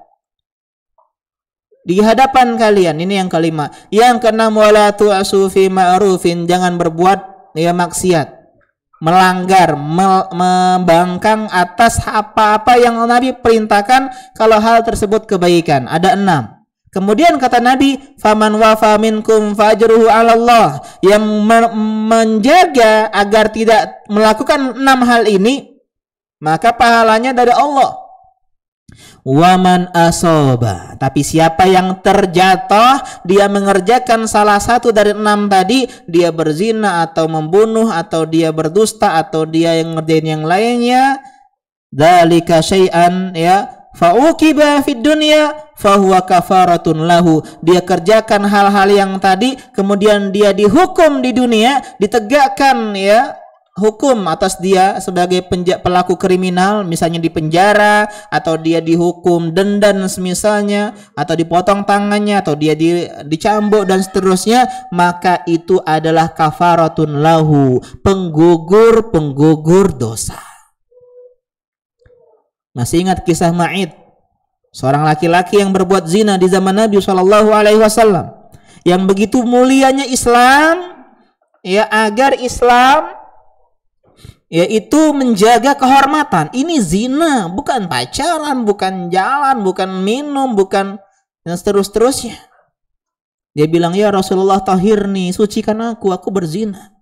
di hadapan kalian. Ini yang kelima. Yang keenam, wala tu'asu fi ma'rufin. Jangan berbuat ya maksiat, melanggar, membangkang atas apa-apa yang Nabi perintahkan kalau hal tersebut kebaikan. Ada 6. Kemudian kata Nabi, faman wafa minkum fajruhu 'ala Allah. Yang menjaga agar tidak melakukan 6 hal ini, maka pahalanya dari Allah. Waman asoba. Tapi siapa yang terjatuh, dia mengerjakan salah satu dari 6 tadi, dia berzina atau membunuh atau dia berdusta atau dia yang ngerjain yang lainnya, dzalika syai'an ya fa'uqiba fid dunya fahuwa kafaratun lahu. Dia kerjakan hal-hal yang tadi, kemudian dia dihukum di dunia, ditegakkan ya hukum atas dia sebagai pelaku kriminal, misalnya di penjara, atau dia dihukum denda semisalnya, atau dipotong tangannya, atau dia dicambuk dan seterusnya, maka itu adalah kafaratun lahu, penggugur dosa. Masih ingat kisah Ma'id, seorang laki-laki yang berbuat zina di zaman Nabi SAW, yang begitu mulianya Islam ya, agar Islam yaitu menjaga kehormatan. Ini zina, bukan pacaran, bukan jalan, bukan minum, bukan dan seterusnya. Dia bilang, ya Rasulullah tahirni, sucikan aku berzina,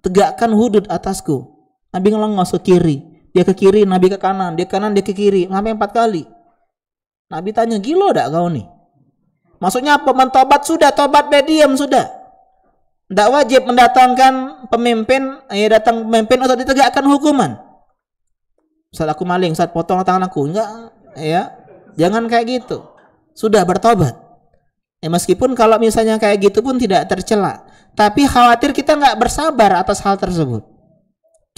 tegakkan hudud atasku. Nabi ngelengos ke kiri, dia ke kiri, Nabi ke kanan, dia ke kanan, dia ke kiri, sampai 4 kali. Nabi tanya, gila dak kau nih? Maksudnya apa? Mentobat sudah, tobat diam sudah. Tidak wajib mendatangkan pemimpin, ya datang pemimpin untuk ditegakkan hukuman. Saat aku maling, saat potong tangan aku, enggak, ya, jangan kayak gitu. Sudah bertobat. Ya meskipun kalau misalnya kayak gitu pun tidak tercela, tapi khawatir kita nggak bersabar atas hal tersebut.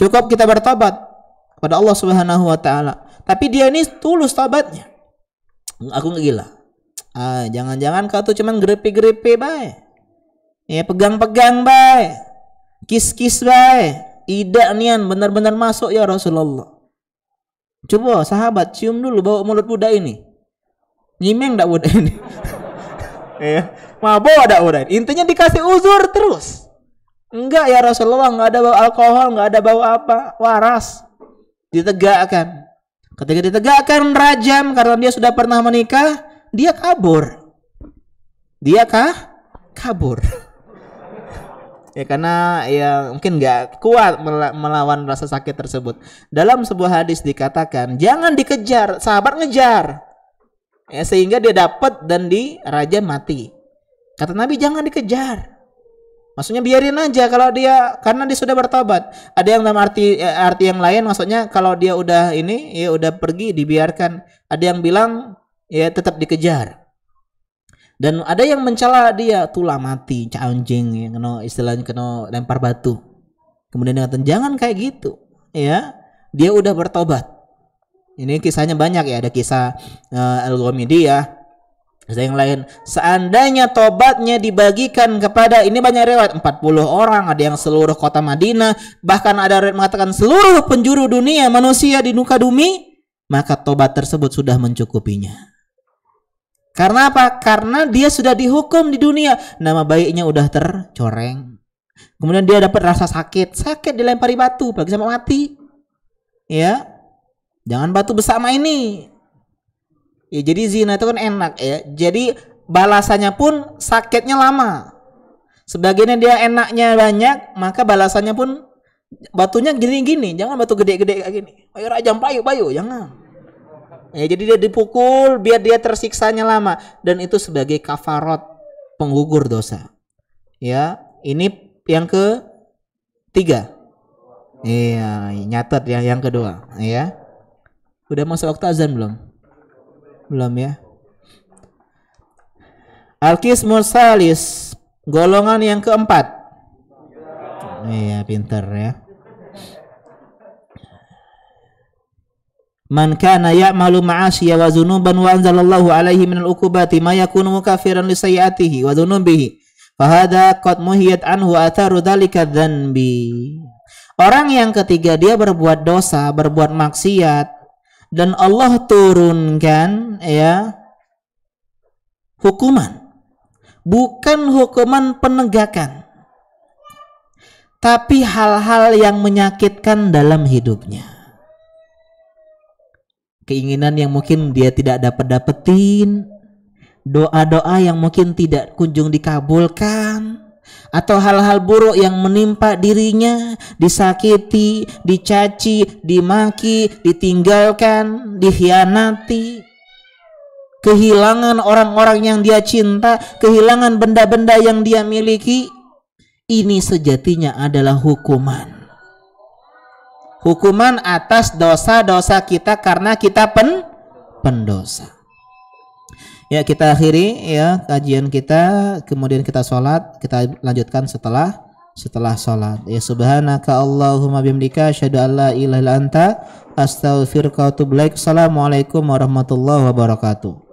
Cukup kita bertobat kepada Allah Subhanahu Wa Taala. Tapi dia ini tulus tobatnya. Aku nggak gila. Jangan-jangan kau tuh cuman grepe-grepe bae. Ya pegang-pegang bae, kis-kis bae, idak nian benar-benar masuk ya Rasulullah. Coba sahabat cium dulu bau mulut budak ini. Nyimeng dak budak ini? Ya, mabok dak budak. Intinya dikasih uzur terus. Enggak ya Rasulullah, enggak ada bau alkohol, enggak ada bau apa, waras. Ditegakkan. Ketika ditegakkan rajam karena dia sudah pernah menikah, dia kabur. Kabur. Ya karena ya mungkin nggak kuat melawan rasa sakit tersebut. Dalam sebuah hadis dikatakan jangan dikejar, sahabat ngejar ya, sehingga dia dapat dan dirajam mati. Kata Nabi jangan dikejar, maksudnya biarin aja kalau dia, karena dia sudah bertobat. Ada yang dalam arti yang lain, maksudnya kalau dia udah ini ya udah pergi dibiarkan. Ada yang bilang ya tetap dikejar. Dan ada yang mencela dia, tulah mati, anjing, ya, istilahnya kena lempar batu. Kemudian dia kata, jangan kayak gitu, ya. Dia udah bertobat. Ini kisahnya banyak ya, ada kisah Al-Ghamidiyah, Yang lain, seandainya tobatnya dibagikan kepada, ini banyak riwayat 40 orang, ada yang seluruh kota Madinah, bahkan ada riwayat mengatakan seluruh penjuru dunia manusia di muka bumi, maka tobat tersebut sudah mencukupinya. Karena apa? Karena dia sudah dihukum di dunia, nama baiknya udah tercoreng. Kemudian dia dapat rasa sakit dilempari batu, apalagi sama mati. Ya, jangan batu bersama ini. Ya, jadi zina itu kan enak ya. Jadi balasannya pun sakitnya lama. Sebagiannya dia enaknya banyak, maka balasannya pun batunya gini-gini. Jangan batu gede-gede kayak gini. Ayo rajam payu, jangan. Ya, jadi dia dipukul biar dia tersiksanya lama, dan itu sebagai kafarat penggugur dosa. Ya, ini yang ketiga. Iya, nyatet ya yang kedua, ya. Udah masuk waktu azan belum? Belum ya. Al-qismus salis, golongan yang keempat. Iya, pintar ya. Man kana ya'malu ma'asiya wa dzunuban wa anzalallahu alaihi minal uqubati ma yakunu mukaffiran li sayyi'atihi wa dzunubihi fa hadza qad muhiyat anhu atharu dzalika dzanbi. Orang yang ketiga, dia berbuat dosa, berbuat maksiat, dan Allah turunkan ya hukuman, bukan hukuman penegakan, tapi hal-hal yang menyakitkan dalam hidupnya, keinginan yang mungkin dia tidak dapetin, doa-doa yang mungkin tidak kunjung dikabulkan, atau hal-hal buruk yang menimpa dirinya, disakiti, dicaci, dimaki, ditinggalkan, dikhianati, kehilangan orang-orang yang dia cinta, kehilangan benda-benda yang dia miliki. Ini sejatinya adalah hukuman. Hukuman atas dosa-dosa kita karena kita pendosa. Ya, kita akhiri ya kajian kita, kemudian kita sholat, kita lanjutkan setelah sholat. Ya, subhanaka Allahumma bihamdika asyhadu an la ilaha illa anta astaghfiruka wa atubu ilaik. Assalamualaikum warahmatullahi wabarakatuh.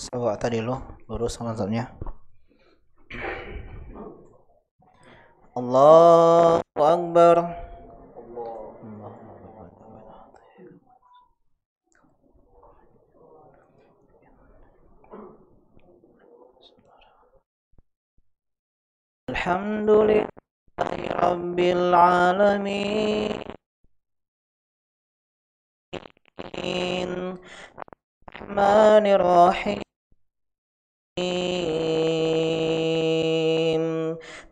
Coba tadi lo lurus mazhabnya. Allahu Akbar. Alhamdulillahi Rabbil Alamin. Rahmanir Rahim.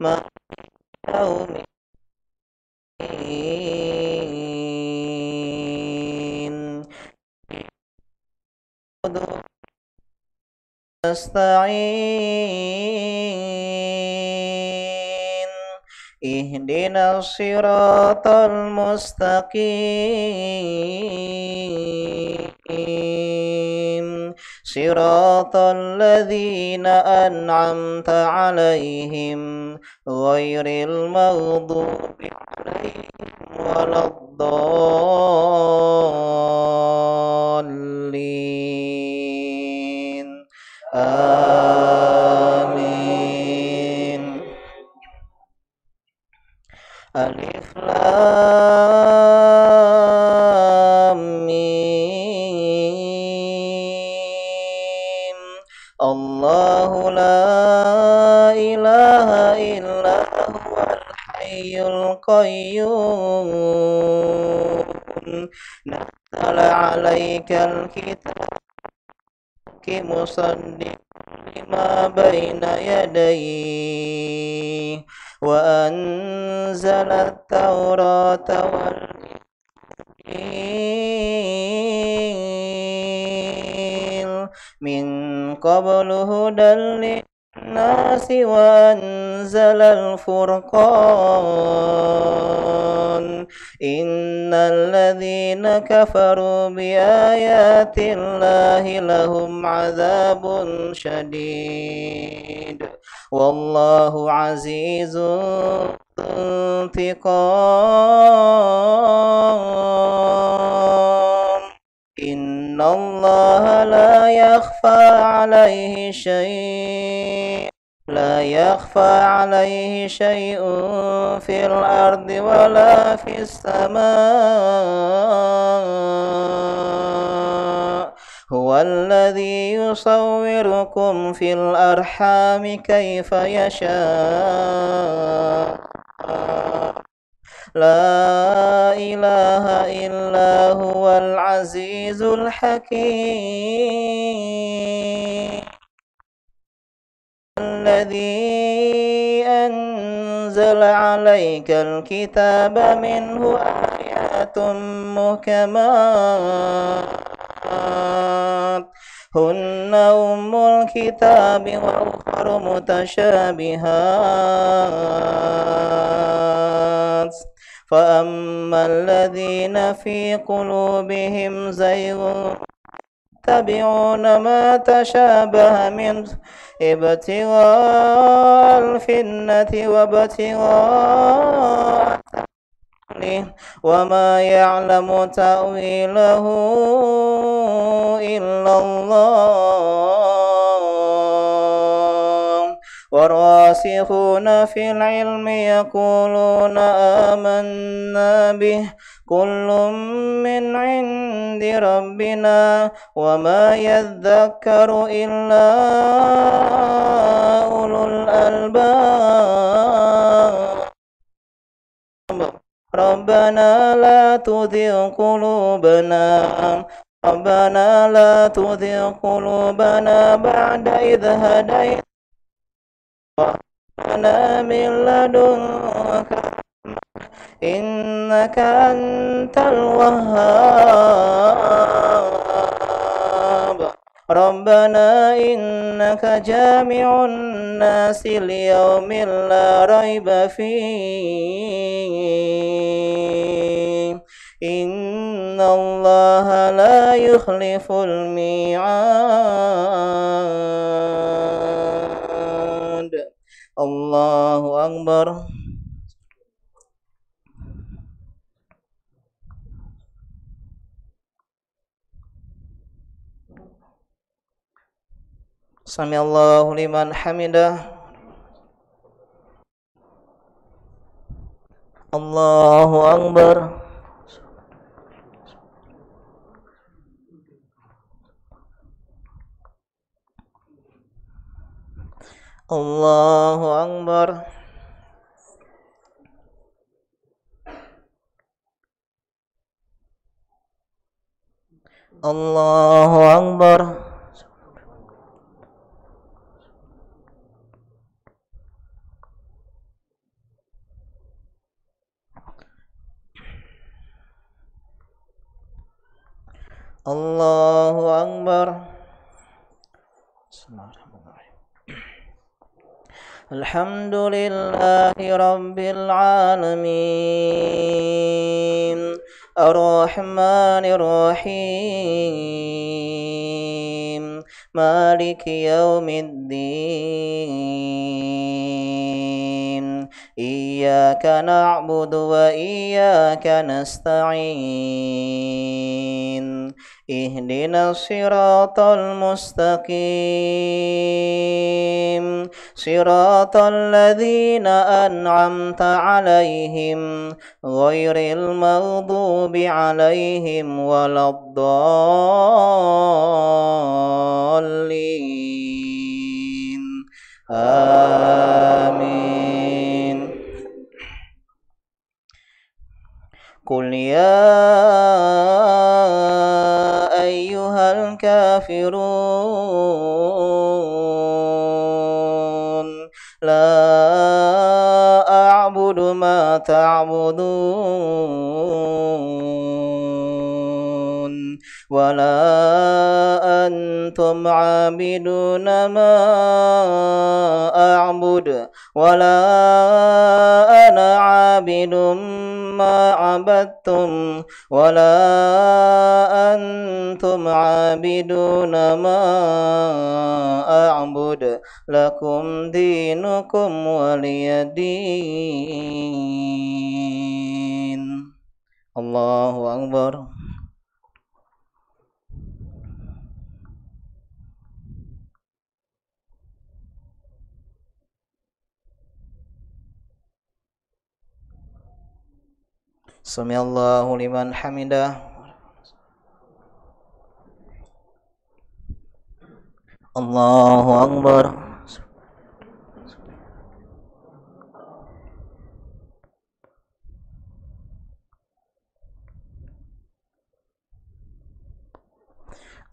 Maliki yaumiddin. Nasta'in. Ihdinas siratal mustaqim. Siratal ladzina an'amta 'alaihim ghairil maghdubi 'alaihim waladdallin. Amin. Alif Lam Mim. Allahu la ilaha illa huwal hayyul qayyum. Nazzala 'alaikal kitab musaddiqan lima baina yadayhi wa anzala at-taurata wal injil min qablu hudan lin-nasi wa anzala al-furqan. Innal ladzina kafaru bi ayatillahi lahum 'adzabun syadid wallahu 'azizun intiqam. Innallaha la yakhfa 'alaihi syai' لا يخفى عليه شيء في الأرض ولا في السماء. هو الذي يصوركم في الأرحام كيف يشاء. لا إله إلا هو العزيز الحكيم. الذي أنزل عليك الكتاب منه آيات محكمات هن أم الكتاب وأخر متشابهات فأما الذين في قلوبهم زيغ يتبعون ما تشابه منه ابتغاء الفتنة وابتغاء تأويله وما يعلم تأويله إلا الله. والراسخون في العلم يقولون آمنا به كل من عند ربنا وما يذكر إلا أولو الألباب. ربنا لا تزغ قلوبنا بعد إذ هديتنا وهب لنا من لدنك إنك أنت الوهاب. ربنا إنك جامع الناس ليوم لا ريب فيه إن الله لا يخلف الميعاد. Allahu Akbar. Sami Allahu liman hamidah. Allahu Akbar. Allahu Akbar. Allahu Akbar. Allahu Akbar. Alhamdulillahi Rabbil Alamin Ar-Rahmanir Rahim Maliki Yawmiddin Iyyaka na'budu wa iyyaka nasta'in Ihdina siratal mustaqim Siratal ladzina an'amta alaihim Ghairil maghdubi alaihim waladdallin Amin Qul ya ayyuhal kafirun La a'budu ma ta'budun Wa la antum 'abiduna ma a'budu Wa la ana 'abidun ma 'abadtum Wa la antum 'abiduna ma a'budu Lakum dinukum waliyadin Allahu Akbar Sami Allahu liman hamidah Allahu Akbar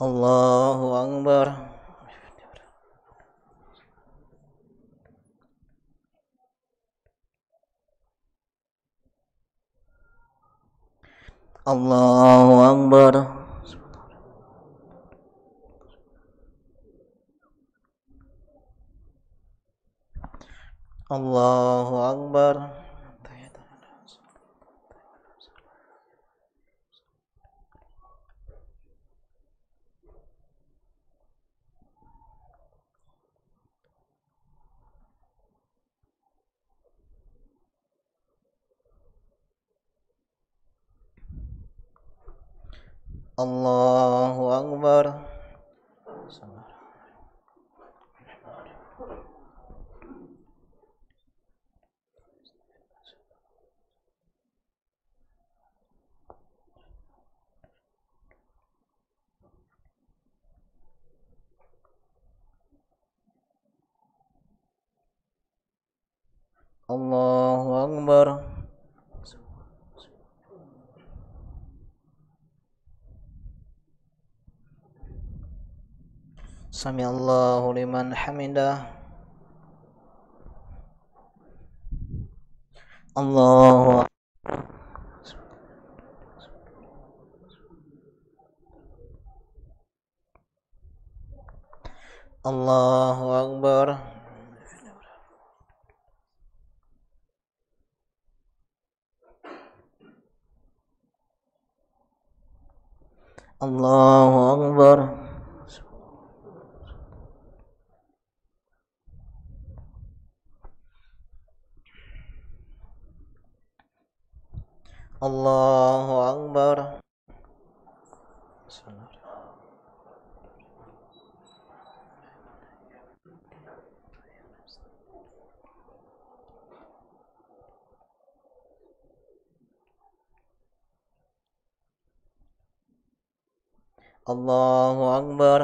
Allahu Akbar Allahu Akbar Allahu Akbar Allahu Akbar Allahu Akbar Sami Allahu liman hamidah Allahu Allahu Akbar Allahu Akbar Allahu Akbar. Allahu Akbar.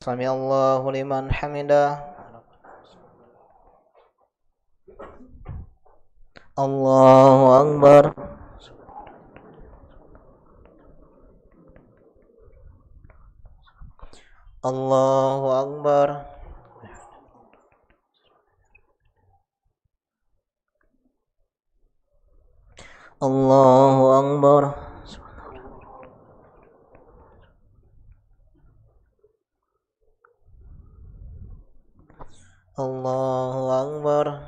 Sami Allahu liman hamidah. Allahu Akbar. Allahu Akbar. Allahu Akbar. Allahu Akbar.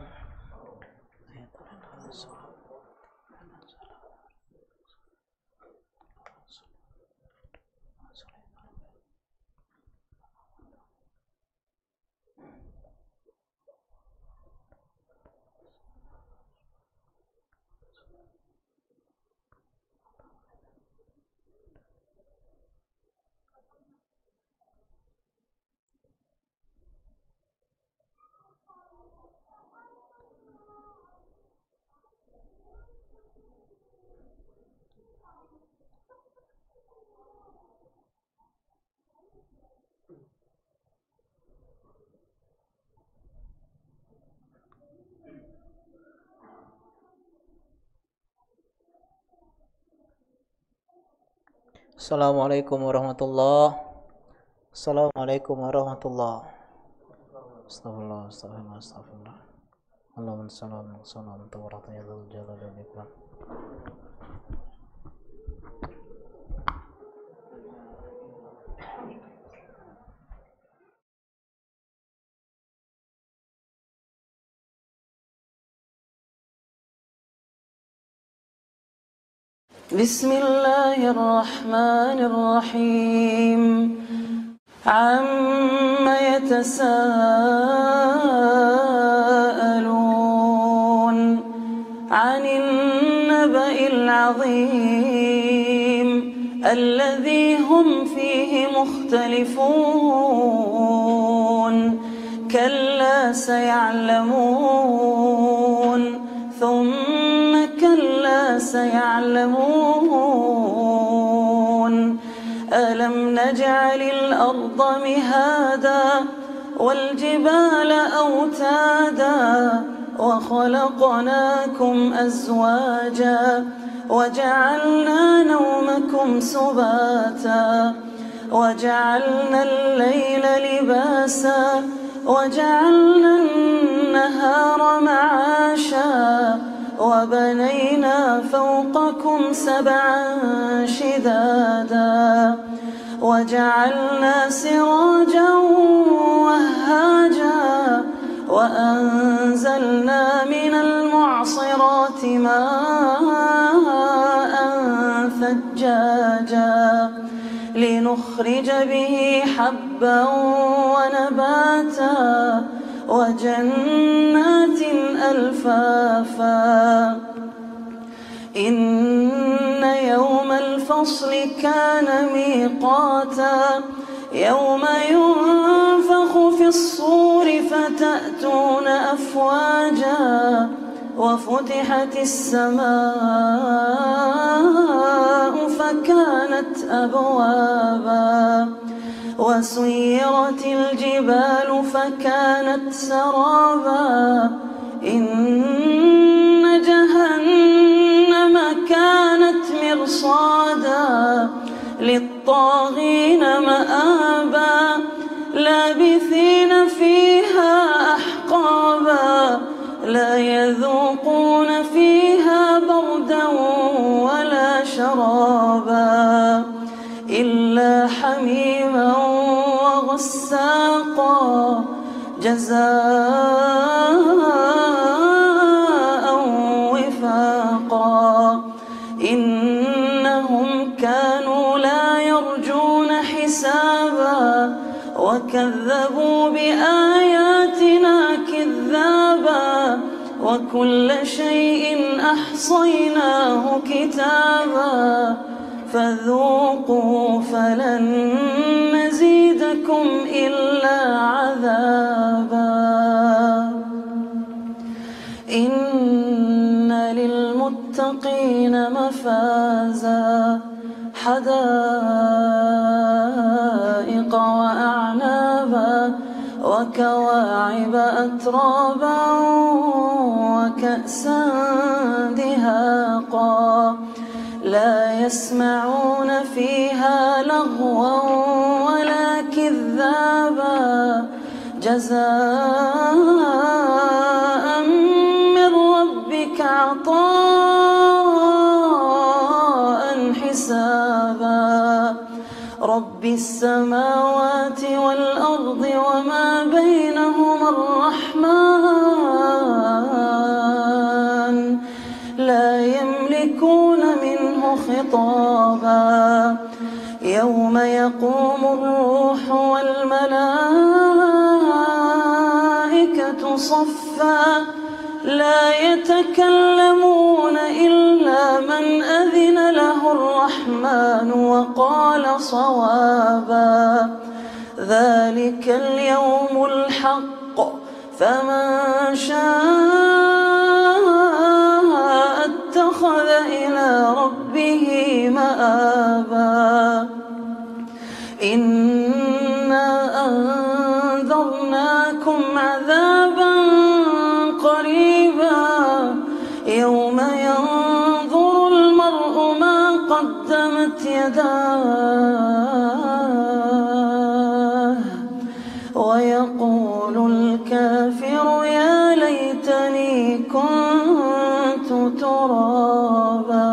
Assalamualaikum warahmatullahi. Assalamualaikum warahmatullahi. Astagfirullah, astagfirullah, astagfirullah. Allahumma salli ala sayyidina Muhammad wa ala alihi wa sahbihi. بسم الله الرحمن الرحيم عما يتساءلون عن النبأ العظيم الذي هم فيه مختلفون كلا سيعلمون ثم كلا سيعلمون ألم نجعل الأرض مهادا والجبال أوتادا وخلقناكم أزواجا وجعلنا نومكم سباتا وجعلنا الليل لباسا وجعلنا النهار معاشا وبنينا فوقكم سبعا شدادا وجعلنا سراجا وهاجا وأنزلنا من المعصرات ماء ثجاجا لنخرج به حبا ونباتا وجنات ألفافا إن يوم الفصل كان ميقاتا يوم ينفخ في الصور فتأتون أفواجا وفتحت السماء فكانت أبوابا وسيرت الجبال فكانت سرابا إن جهنم كانت مرصادا للطاغين مآبا لابثين فيها أحقابا لا يذوقون فيها بردا ولا شرابا إلا حميما وغساقا جزاء وفاقا إنهم كانوا لا يرجون حسابا وكذبوا بآياتنا كذابا وكل شيء أحصيناه كتابا فذوقوا فلن نزيدكم إلا عذابا إن للمتقين مفازا حدائق وأعنابا وكواعب أترابا وكأسا دهاقا لا يسمعون فيها لغوا ولا كذابا جزاء من ربك عطاء حسابا رب السماوات والأرض وما بينهما الرحمن لا يملكون منه خطابا يوم يقوم الروح والملائكة صفا لا يتكلمون إلا من أذن له الرحمن وقال صوابا ذلك اليوم الحق فمن شاء اتخذ إلى ربه مآبا إنا أنذرناكم عذابا قريبا يوم ينظر المرء ما قدمت يداه ويقول الكافر يا ليتني كنت ترابا.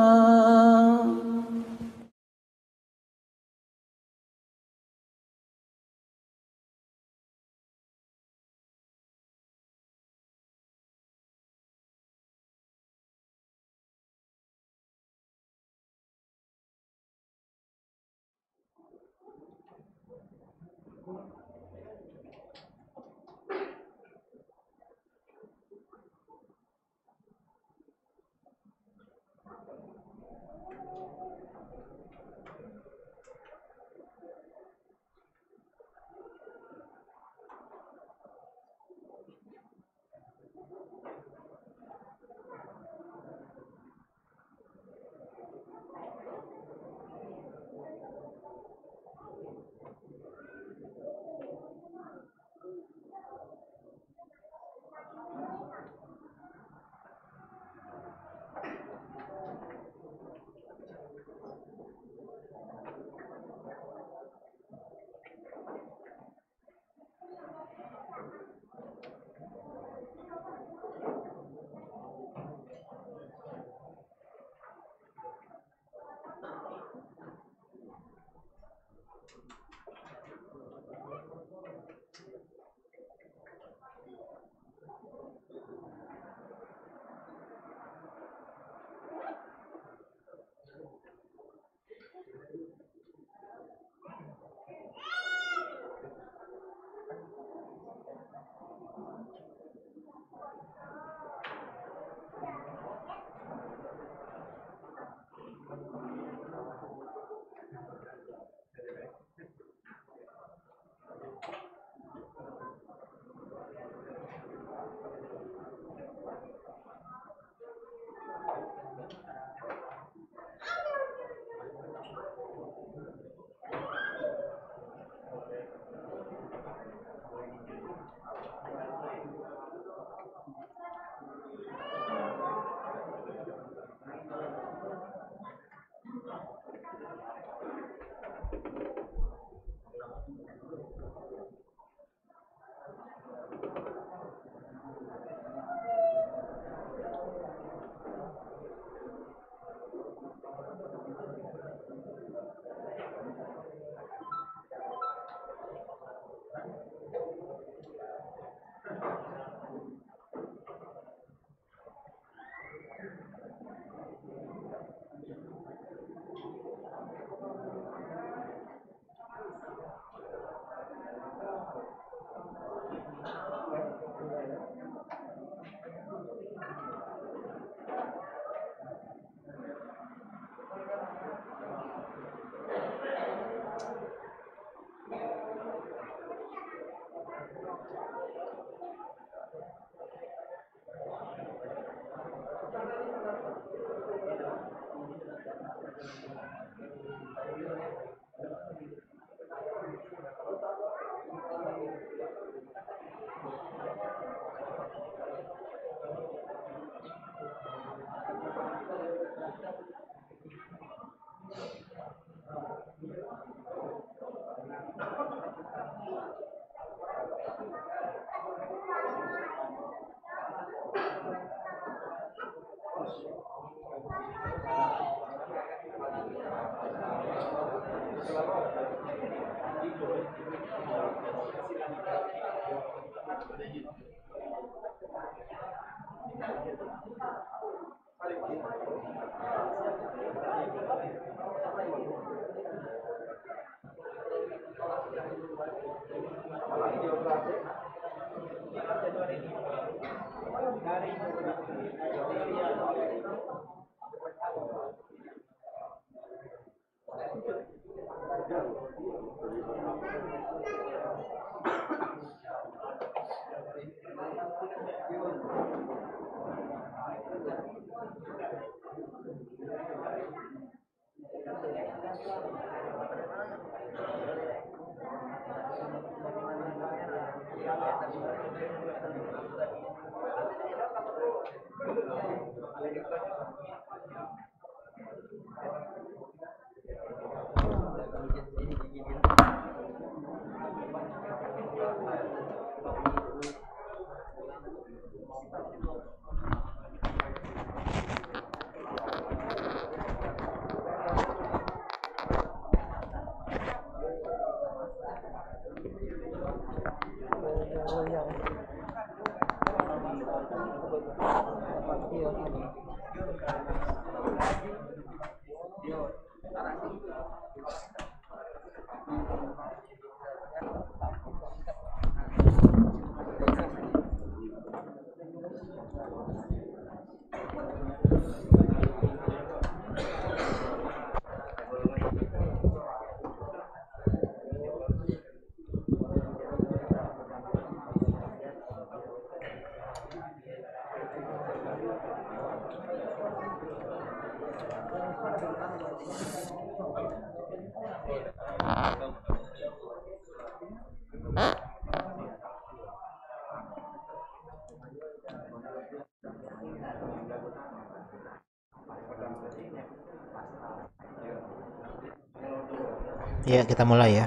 Ya, kita mulai ya.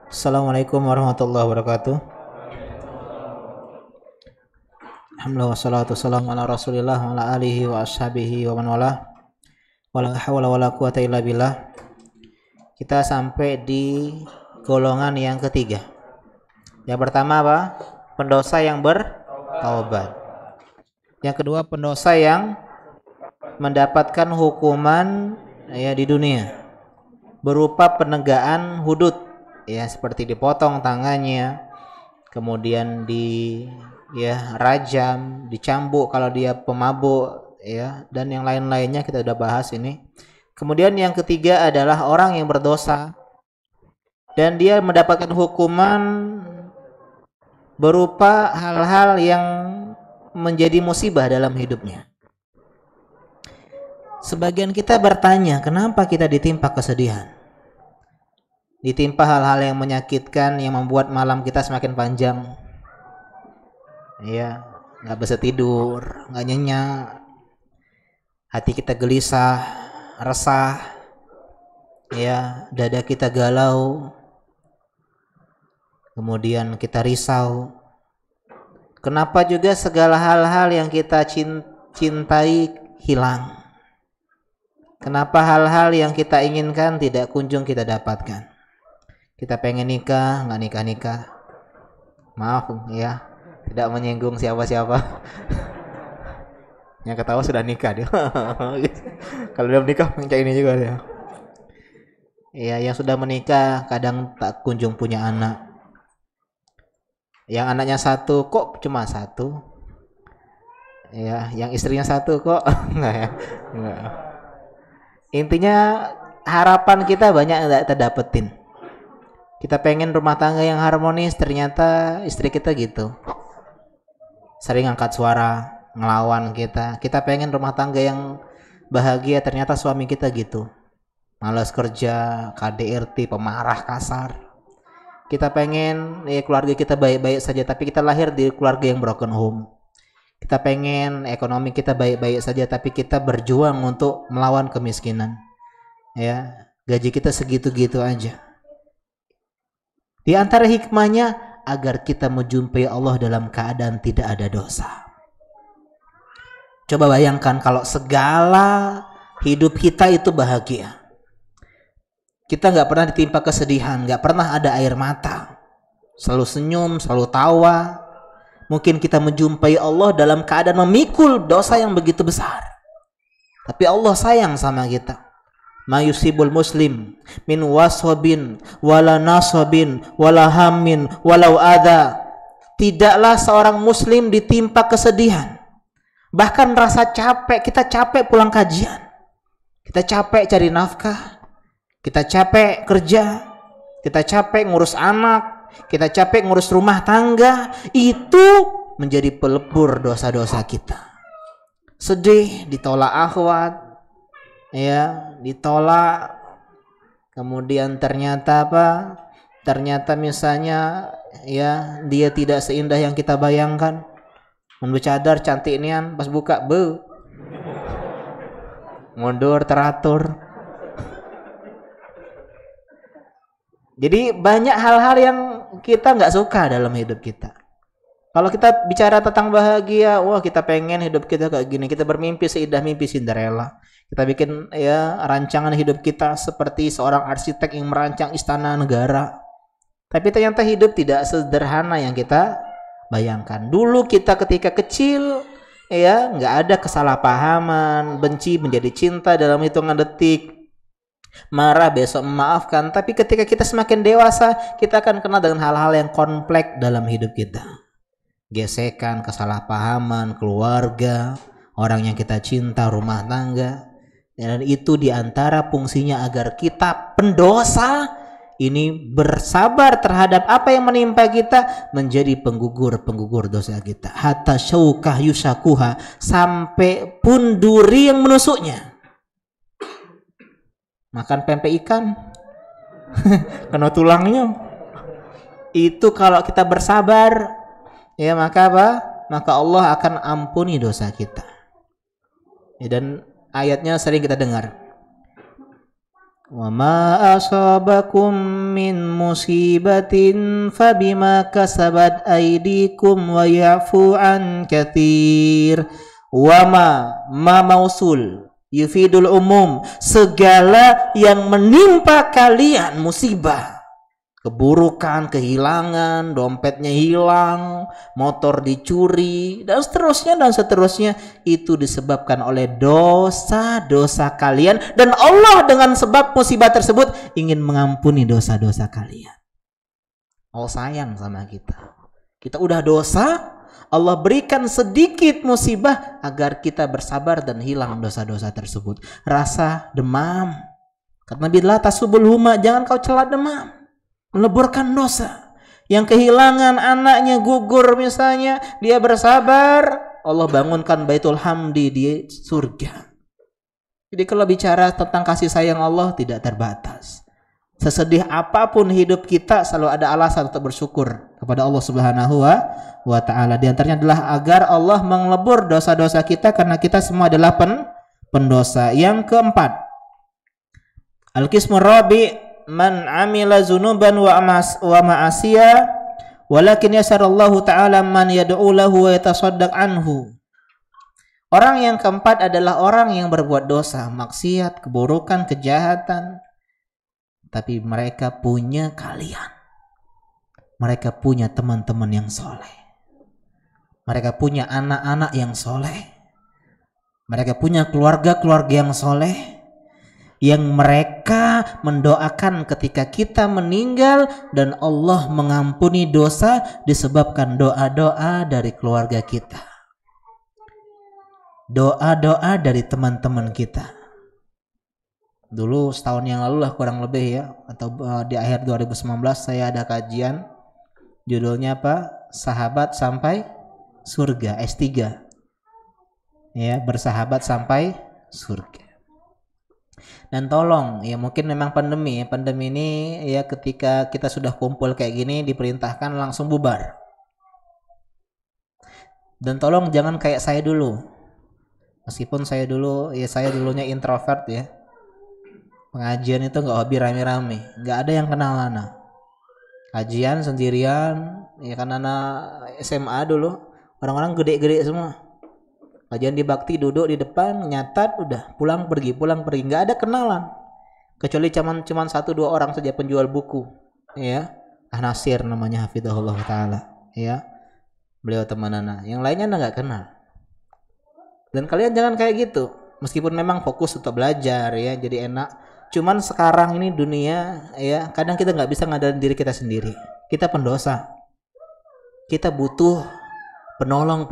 Assalamualaikum warahmatullahi wabarakatuh. Alhamdulillah wassalatu wassalamu ala Rasulillah wa ala alihi wa ashabihi wa man walah. Wala hawla wala quwata illa billah. Kita sampai di golongan yang ketiga. Yang pertama apa? Pendosa yang bertaubat. Yang kedua, pendosa yang mendapatkan hukuman ya di dunia berupa penegaan hudud, ya, seperti dipotong tangannya, kemudian rajam, dicambuk kalau dia pemabuk, ya, dan yang lain-lainnya kita udah bahas ini. Kemudian yang ketiga adalah orang yang berdosa dan dia mendapatkan hukuman berupa hal-hal yang menjadi musibah dalam hidupnya. Sebagian kita bertanya, kenapa kita ditimpa kesedihan? Ditimpa hal-hal yang menyakitkan, yang membuat malam kita semakin panjang. Ya, nggak bisa tidur, nggak nyenyak. Hati kita gelisah, resah. Ya, dada kita galau. Kemudian kita risau. Kenapa juga segala hal-hal yang kita cintai hilang? Kenapa hal-hal yang kita inginkan tidak kunjung kita dapatkan? Kita pengen nikah, nggak nikah-nikah. Maaf ya, tidak menyinggung siapa-siapa. Yang ketawa sudah nikah dia. Kalau belum nikah kayak ini juga dia. Ya, yang sudah menikah kadang tak kunjung punya anak. Yang anaknya satu kok cuma satu. Ya, yang istrinya satu kok enggak ya? Enggak. Intinya harapan kita banyak yang tidak dapetin. Kita pengen rumah tangga yang harmonis, ternyata istri kita gitu. Sering angkat suara, ngelawan kita. Kita pengen rumah tangga yang bahagia, ternyata suami kita gitu. Malas kerja, KDRT, pemarah, kasar. Kita pengen keluarga kita baik-baik saja, tapi kita lahir di keluarga yang broken home. Kita pengen ekonomi kita baik-baik saja, tapi kita berjuang untuk melawan kemiskinan. Ya, gaji kita segitu-gitu aja. Di antara hikmahnya agar kita menjumpai Allah dalam keadaan tidak ada dosa. Coba bayangkan kalau segala hidup kita itu bahagia. Kita nggak pernah ditimpa kesedihan, nggak pernah ada air mata. Selalu senyum, selalu tawa. Mungkin kita menjumpai Allah dalam keadaan memikul dosa yang begitu besar. Tapi Allah sayang sama kita. Ma yusibul muslim min wasabin wala nasabin wala hammin walau adha. Tidaklah seorang muslim ditimpa kesedihan, bahkan rasa capek. Kita capek pulang kajian, kita capek cari nafkah, kita capek kerja, kita capek ngurus anak, kita capek ngurus rumah tangga. Itu menjadi pelebur dosa-dosa kita. Sedih, ditolak akhwat, ya, ditolak. Kemudian ternyata apa? Ternyata misalnya ya dia tidak seindah yang kita bayangkan. Membecadar cantik nian, pas buka mundur teratur. Jadi banyak hal-hal yang kita nggak suka dalam hidup kita. Kalau kita bicara tentang bahagia, wah kita pengen hidup kita kayak gini. Kita bermimpi seindah mimpi Cinderella. Kita bikin ya rancangan hidup kita seperti seorang arsitek yang merancang istana negara. Tapi ternyata hidup tidak sederhana yang kita bayangkan. Dulu kita ketika kecil, ya nggak ada kesalahpahaman, benci menjadi cinta dalam hitungan detik, marah besok memaafkan. Tapi ketika kita semakin dewasa, kita akan kenal dengan hal-hal yang kompleks dalam hidup kita. Gesekan, kesalahpahaman, keluarga, orang yang kita cinta, rumah tangga. Dan itu diantara fungsinya agar kita pendosa ini bersabar terhadap apa yang menimpa kita, menjadi penggugur dosa kita. Hatta syaukah yusakuha, sampai pun duri yang menusuknya. Makan pempek ikan kena tulangnya. Itu kalau kita bersabar, ya maka apa? Maka Allah akan ampuni dosa kita. Ya, dan ayatnya sering kita dengar. Wa ma asabakum min musibatin fabima kasabat aydikum wa ya'fu an katsir. Wa ma mausul yufidul umum, segala yang menimpa kalian musibah, keburukan, kehilangan, dompetnya hilang, motor dicuri, dan seterusnya, itu disebabkan oleh dosa-dosa kalian, dan Allah dengan sebab musibah tersebut ingin mengampuni dosa-dosa kalian. Allah sayang sama kita. Kita udah dosa, Allah berikan sedikit musibah agar kita bersabar dan hilang dosa-dosa tersebut. Rasa demam, kata Nabi, la tasubul huma, jangan kau cela demam, meleburkan dosa. Yang kehilangan anaknya gugur misalnya, dia bersabar, Allah bangunkan Baitul Hamdi di surga. Jadi kalau bicara tentang kasih sayang Allah tidak terbatas. Sesedih apapun hidup kita, selalu ada alasan untuk bersyukur kepada Allah Subhanahu wa ta'ala. Di antaranya adalah agar Allah mengelebur dosa-dosa kita, karena kita semua adalah pendosa. Yang keempat, al-qismur rabi' man amila zunuban wa ma'asiya walakin yasarallahu ta'ala man yad'u lahu wa yatasaddaq anhu. Orang yang keempat adalah orang yang berbuat dosa, maksiat, keburukan, kejahatan, tapi mereka punya kalian, mereka punya teman-teman yang soleh, mereka punya anak-anak yang soleh, mereka punya keluarga-keluarga yang soleh, yang mereka mendoakan ketika kita meninggal, dan Allah mengampuni dosa disebabkan doa-doa dari keluarga kita, doa-doa dari teman-teman kita. Dulu setahun yang lalu lah kurang lebih ya, atau di akhir 2019 saya ada kajian, judulnya apa? Sahabat sampai surga, S3. Ya, bersahabat sampai surga. Dan tolong ya, mungkin memang pandemi ini ya, ketika kita sudah kumpul kayak gini diperintahkan langsung bubar. Dan tolong jangan kayak saya dulu. Meskipun saya dulunya introvert ya. Pengajian itu nggak hobi rame-rame, nggak ada yang kenal Ana. Kajian sendirian, ya kan anak SMA dulu, orang-orang gede-gede semua. Kajian di bakti duduk di depan, nyatat, udah pulang pergi, nggak ada kenalan. Kecuali cuman 1-2 orang saja penjual buku, ya. Nasir namanya, hafizahullah taala, ya. Beliau teman anak. Yang lainnya Anda nggak kenal. Dan kalian jangan kayak gitu. Meskipun memang fokus untuk belajar, ya, jadi enak. Cuman sekarang ini dunia, ya, kadang kita nggak bisa ngadain diri kita sendiri. Kita pendosa. Kita butuh penolong.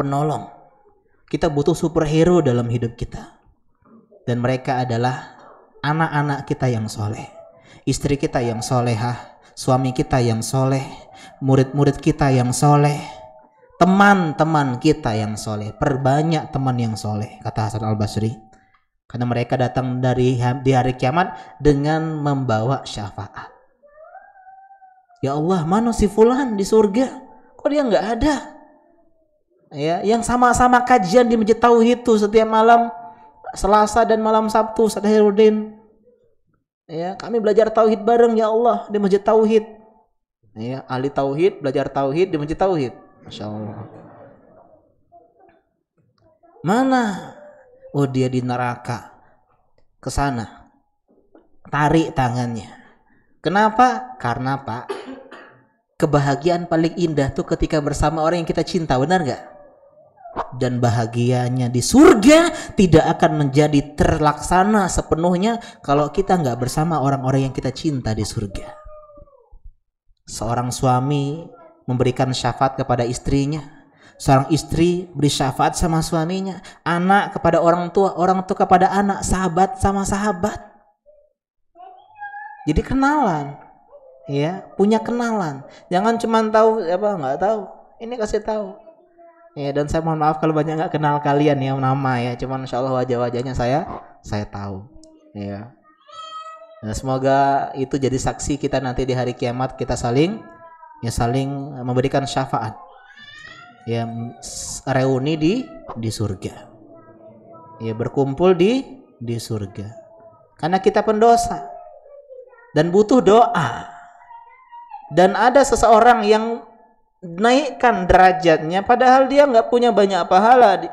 Kita butuh superhero dalam hidup kita. Dan mereka adalah anak-anak kita yang soleh, istri kita yang solehah, suami kita yang soleh, murid-murid kita yang soleh, teman-teman kita yang soleh. Perbanyak teman yang soleh, kata Hasan Al-Basri. Karena mereka datang di hari kiamat dengan membawa syafaat. Ya Allah, mana si fulan di surga? Kok dia nggak ada? Ya, yang sama-sama kajian di Masjid Tauhid tuh setiap malam Selasa dan malam Sabtu, Ustaz Herudin. Ya, kami belajar tauhid bareng ya Allah di Masjid Tauhid. Ya, ahli tauhid belajar tauhid di Masjid Tauhid. Masya Allah. Mana? Oh, dia di neraka. Ke sana. Tarik tangannya. Kenapa? Karena Pak, kebahagiaan paling indah tuh ketika bersama orang yang kita cinta, benar nggak? Dan bahagianya di surga tidak akan menjadi terlaksana sepenuhnya kalau kita nggak bersama orang-orang yang kita cinta di surga. Seorang suami memberikan syafaat kepada istrinya, seorang istri beri syafaat sama suaminya, anak kepada orang tua kepada anak, sahabat sama sahabat. Jadi kenalan, ya, punya kenalan. Jangan cuma tahu nggak tahu. Ini kasih tahu. Ya, dan saya mohon maaf kalau banyak nggak kenal kalian ya nama ya, cuman insya Allah wajah-wajahnya saya tahu, ya. Nah, semoga itu jadi saksi kita nanti di hari kiamat, kita saling memberikan syafaat, ya, reuni di surga, ya, berkumpul di surga, karena kita pendosa dan butuh doa. Dan ada seseorang yang naikkan derajatnya padahal dia nggak punya banyak pahala.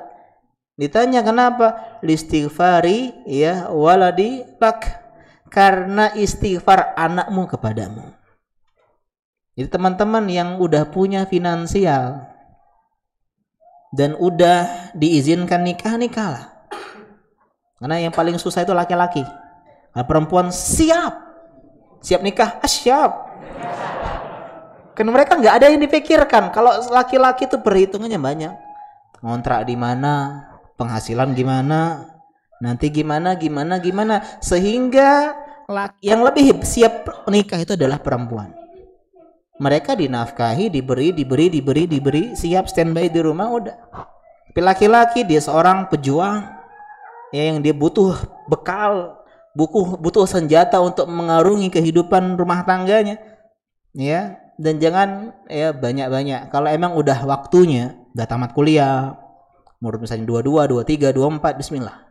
Ditanya kenapa? Listighfari ya waladi lak, karena istighfar anakmu kepadamu. Jadi teman-teman yang udah punya finansial dan udah diizinkan nikahlah. Karena yang paling susah itu laki-laki. Nah, perempuan siap nikah, siap. Karena mereka nggak ada yang dipikirkan. Kalau laki-laki itu perhitungannya banyak. Ngontrak di mana, penghasilan gimana, nanti gimana. Sehingga yang lebih siap menikah itu adalah perempuan. Mereka dinafkahi, diberi, siap standby di rumah udah. Tapi laki-laki dia seorang pejuang, ya, yang dia butuh bekal, butuh senjata untuk mengarungi kehidupan rumah tangganya, ya. Dan jangan ya banyak-banyak. Kalau emang udah waktunya, udah tamat kuliah, umur misalnya 22, 23, 24, bismillah.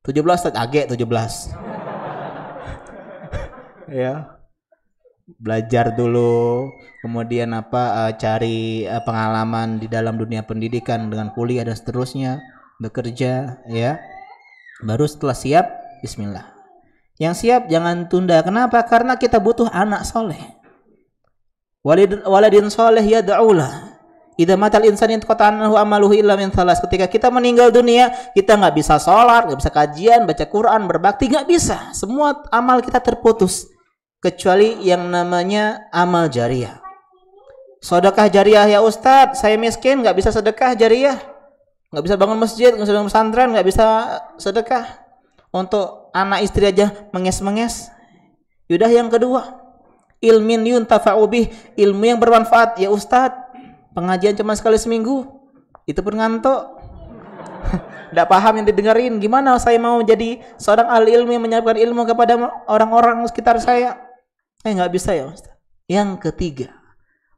17 agak 17. Ya. Belajar dulu, kemudian cari pengalaman di dalam dunia pendidikan dengan kuliah dan seterusnya, bekerja, ya. Baru setelah siap, bismillah. Yang siap jangan tunda. Kenapa? Karena kita butuh anak soleh. Waladin soleh yad'ulah. Idza matal insan inqata anhu amaluhu illa min thalas. Ketika kita meninggal dunia, kita nggak bisa sholat, nggak bisa kajian, baca Quran, berbakti, nggak bisa. Semua amal kita terputus kecuali yang namanya amal jariyah. Sedekah jariyah, ya Ustadz, saya miskin, nggak bisa sedekah jariyah, nggak bisa bangun masjid, nggak bisa bangun pesantren, nggak bisa sedekah. Untuk anak istri aja menges-menges. Yaudah yang kedua, ilmin yuntafa'u bih, ilmu yang bermanfaat. Ya Ustadz, pengajian cuma sekali seminggu, itu pun ngantuk. Tidak paham yang didengarin. Gimana saya mau jadi seorang ahli ilmu yang menyampaikan ilmu kepada orang-orang sekitar saya? Saya nggak bisa ya Ustadz. Yang ketiga,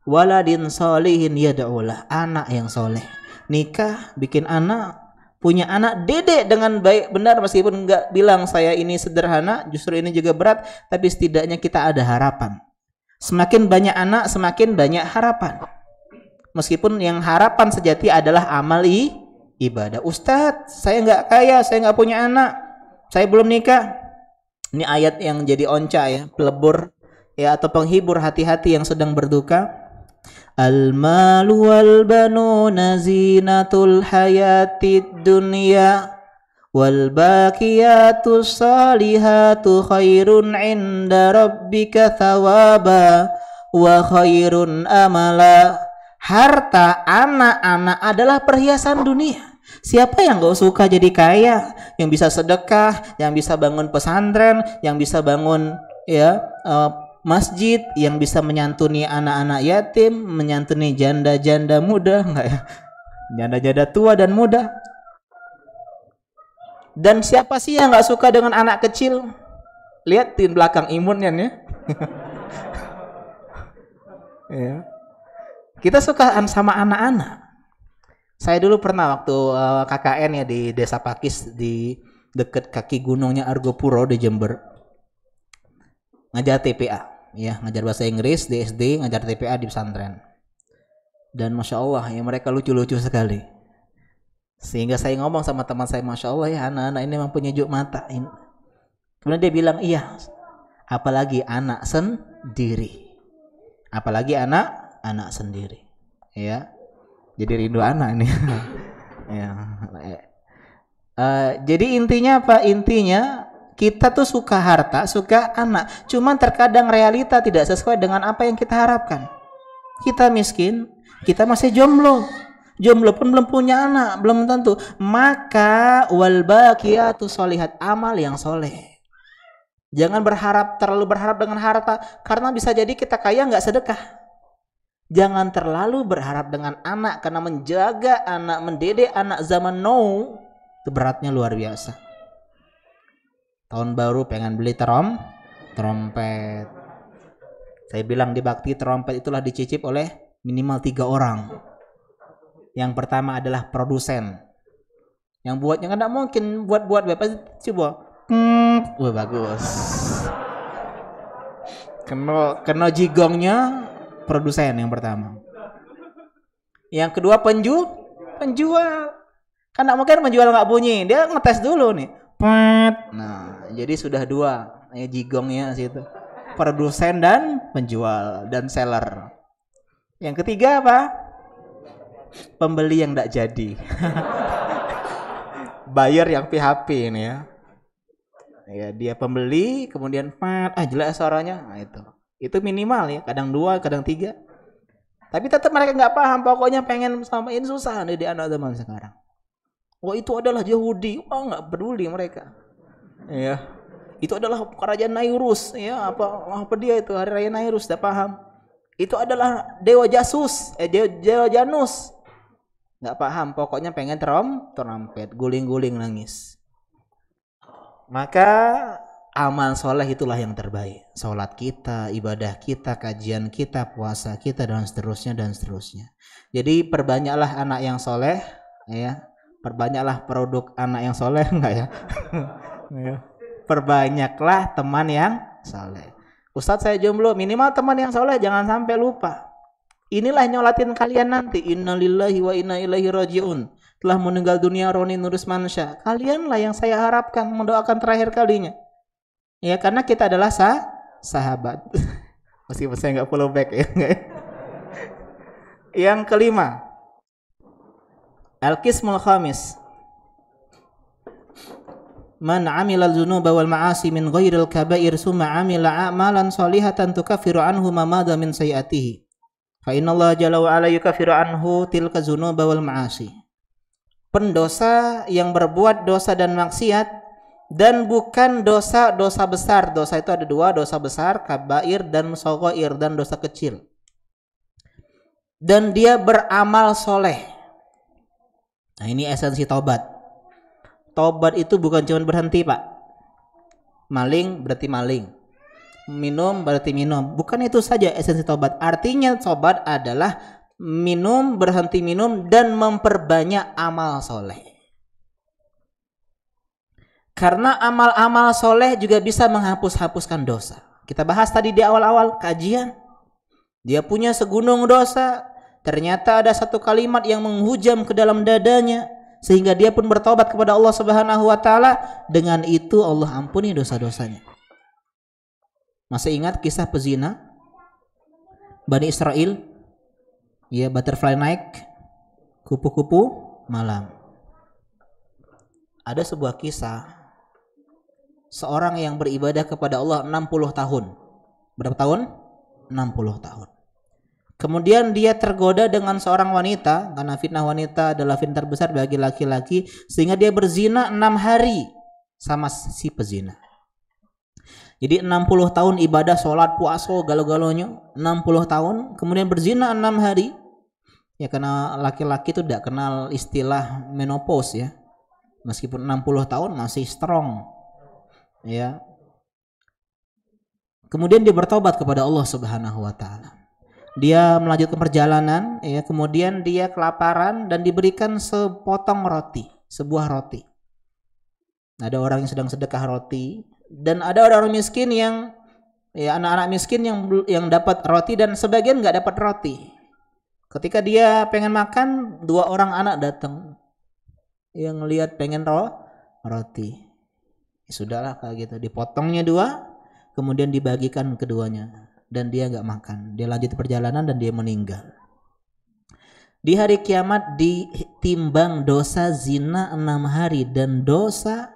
waladin solihin yad'ulah, anak yang soleh. Nikah, bikin anak, punya anak, dedek dengan baik benar, meskipun nggak bilang saya ini sederhana, justru ini juga berat, tapi setidaknya kita ada harapan. Semakin banyak anak, semakin banyak harapan. Meskipun yang harapan sejati adalah amal ibadah. Ustadz, saya nggak kaya, saya nggak punya anak, saya belum nikah. Ini ayat yang jadi onca ya, pelebur ya atau penghibur hati-hati yang sedang berduka. Al-malu wal banuna zinatul hayatid dunya wal baqiyatus salihatu khairun 'inda rabbika thawaba wa khairun amala. Harta anak-anak adalah perhiasan dunia. Siapa yang gak suka jadi kaya, yang bisa sedekah, yang bisa bangun pesantren, yang bisa bangun ya masjid, yang bisa menyantuni anak-anak yatim, menyantuni janda-janda muda, enggak ya? Janda-janda tua dan muda. Dan siapa sih yang gak suka dengan anak kecil? Lihat di belakang imunnya nih. Ya. Kita suka sama anak-anak. Saya dulu pernah waktu KKN ya di Desa Pakis di dekat kaki gunungnya Argopuro di Jember. Ngajar TPA, ya, ngajar bahasa Inggris di SD, ngajar TPA di pesantren. Dan Masya Allah ya mereka lucu-lucu sekali. Sehingga saya ngomong sama teman saya, Masya Allah ya anak-anak ini memang penyejuk mata. Kemudian dia bilang, iya, apalagi anak sendiri. Apalagi anak sendiri, ya. Jadi rindu anak nih. Ya. Jadi intinya apa? Intinya kita tuh suka harta, suka anak. Cuman terkadang realita tidak sesuai dengan apa yang kita harapkan. Kita miskin, kita masih jomblo. Jomblo pun belum punya anak, belum tentu. Maka wal baqiyatu sholihat, amal yang soleh. Jangan terlalu berharap dengan harta, karena bisa jadi kita kaya nggak sedekah. Jangan terlalu berharap dengan anak, karena menjaga anak, mendidik anak zaman now itu beratnya luar biasa. Tahun baru pengen beli trompet. Saya bilang di bakti trompet itulah dicicip oleh minimal 3 orang. Yang pertama adalah produsen. Yang buatnya kan tidak mungkin buat pasti coba. Wah bagus. Kena jigongnya produsen yang pertama. Yang kedua penjual. Kan tidak mungkin menjual nggak bunyi. Dia ngetes dulu nih. Nah, jadi sudah 2 jigongnya situ. Produsen dan penjual dan seller. Yang ketiga apa? Pembeli yang tidak jadi. Buyer yang PHP ini ya. Ya dia pembeli kemudian jelek suaranya. Nah, itu minimal ya, kadang 2, kadang 3. Tapi tetap mereka nggak paham, pokoknya pengen samain susah nih di anak zaman sekarang. Oh itu adalah Yahudi, nggak peduli mereka. Ya, itu adalah kerajaan Nairus, ya apa dia itu hari raya Nairus, tidak paham. Itu adalah dewa Jasus, dewa Janus, nggak paham, pokoknya pengen trompet, guling-guling nangis. Maka amal soleh itulah yang terbaik. Salat kita, ibadah kita, kajian kita, puasa kita, dan seterusnya dan seterusnya. Jadi perbanyaklah anak yang soleh, ya. Perbanyaklah produk anak yang soleh, enggak ya? Perbanyaklah teman yang soleh. Ustadz saya jomblo, minimal teman yang soleh, jangan sampai lupa. Inilah nyolatin kalian nanti. Innalillahi wa inna ilaihi raji'un. Telah meninggal dunia Roni Nurus Mansyah. Kalianlah yang saya harapkan mendoakan terakhir kalinya. Ya karena kita adalah sahabat. Meskipun saya nggak follow back ya. Yang kelima, al-qismul khamis. Man 'amila al-dzunuba wal ma'asi min ghairil kaba'ir summa 'amila a'malan shalihatan tukaffiru anhu ma madha min sayi'atihi. Fa innallaha jalla wa ala yukaffiru anhu tilka dzunuba wal ma'asi. Pendosa yang berbuat dosa dan maksiat dan bukan dosa besar. Dosa itu ada 2, dosa besar, kabair dan shaghair, dan dosa kecil. Dan dia beramal soleh. Nah ini esensi taubat. Taubat itu bukan cuma berhenti Pak. Maling berarti maling. Minum berarti minum. Bukan itu saja esensi taubat. Artinya taubat adalah minum, berhenti minum, dan memperbanyak amal soleh. Karena amal-amal soleh juga bisa menghapus-hapuskan dosa. Kita bahas tadi di awal-awal kajian. Dia punya segunung dosa. Ternyata ada satu kalimat yang menghujam ke dalam dadanya sehingga dia pun bertobat kepada Allah Subhanahu wa taala. Dengan itu Allah ampuni dosa-dosanya. Masih ingat kisah pezina Bani Israel? Ya, butterfly naik, kupu-kupu malam. Ada sebuah kisah seorang yang beribadah kepada Allah 60 tahun. Berapa tahun? 60 tahun. Kemudian dia tergoda dengan seorang wanita, karena fitnah wanita adalah fitnah terbesar bagi laki-laki, sehingga dia berzina 6 hari sama si pezina. Jadi 60 tahun ibadah, sholat, puasa, galau-galaunya 60 tahun, kemudian berzina 6 hari. Ya, karena laki-laki itu tidak kenal istilah menopause ya. Meskipun 60 tahun masih strong. Ya. Kemudian dia bertobat kepada Allah Subhanahu wa taala. Dia melanjutkan perjalanan, ya, kemudian dia kelaparan dan diberikan sepotong roti, sebuah roti. Ada orang yang sedang sedekah roti dan ada orang miskin yang, ya, anak-anak miskin yang dapat roti dan sebagian nggak dapat roti. Ketika dia pengen makan, 2 orang anak datang yang lihat pengen roti. Ya, sudahlah kayak gitu, dipotongnya 2, kemudian dibagikan keduanya. Dan dia nggak makan, dia lanjut perjalanan dan dia meninggal. Di hari kiamat ditimbang dosa zina 6 hari dan dosa,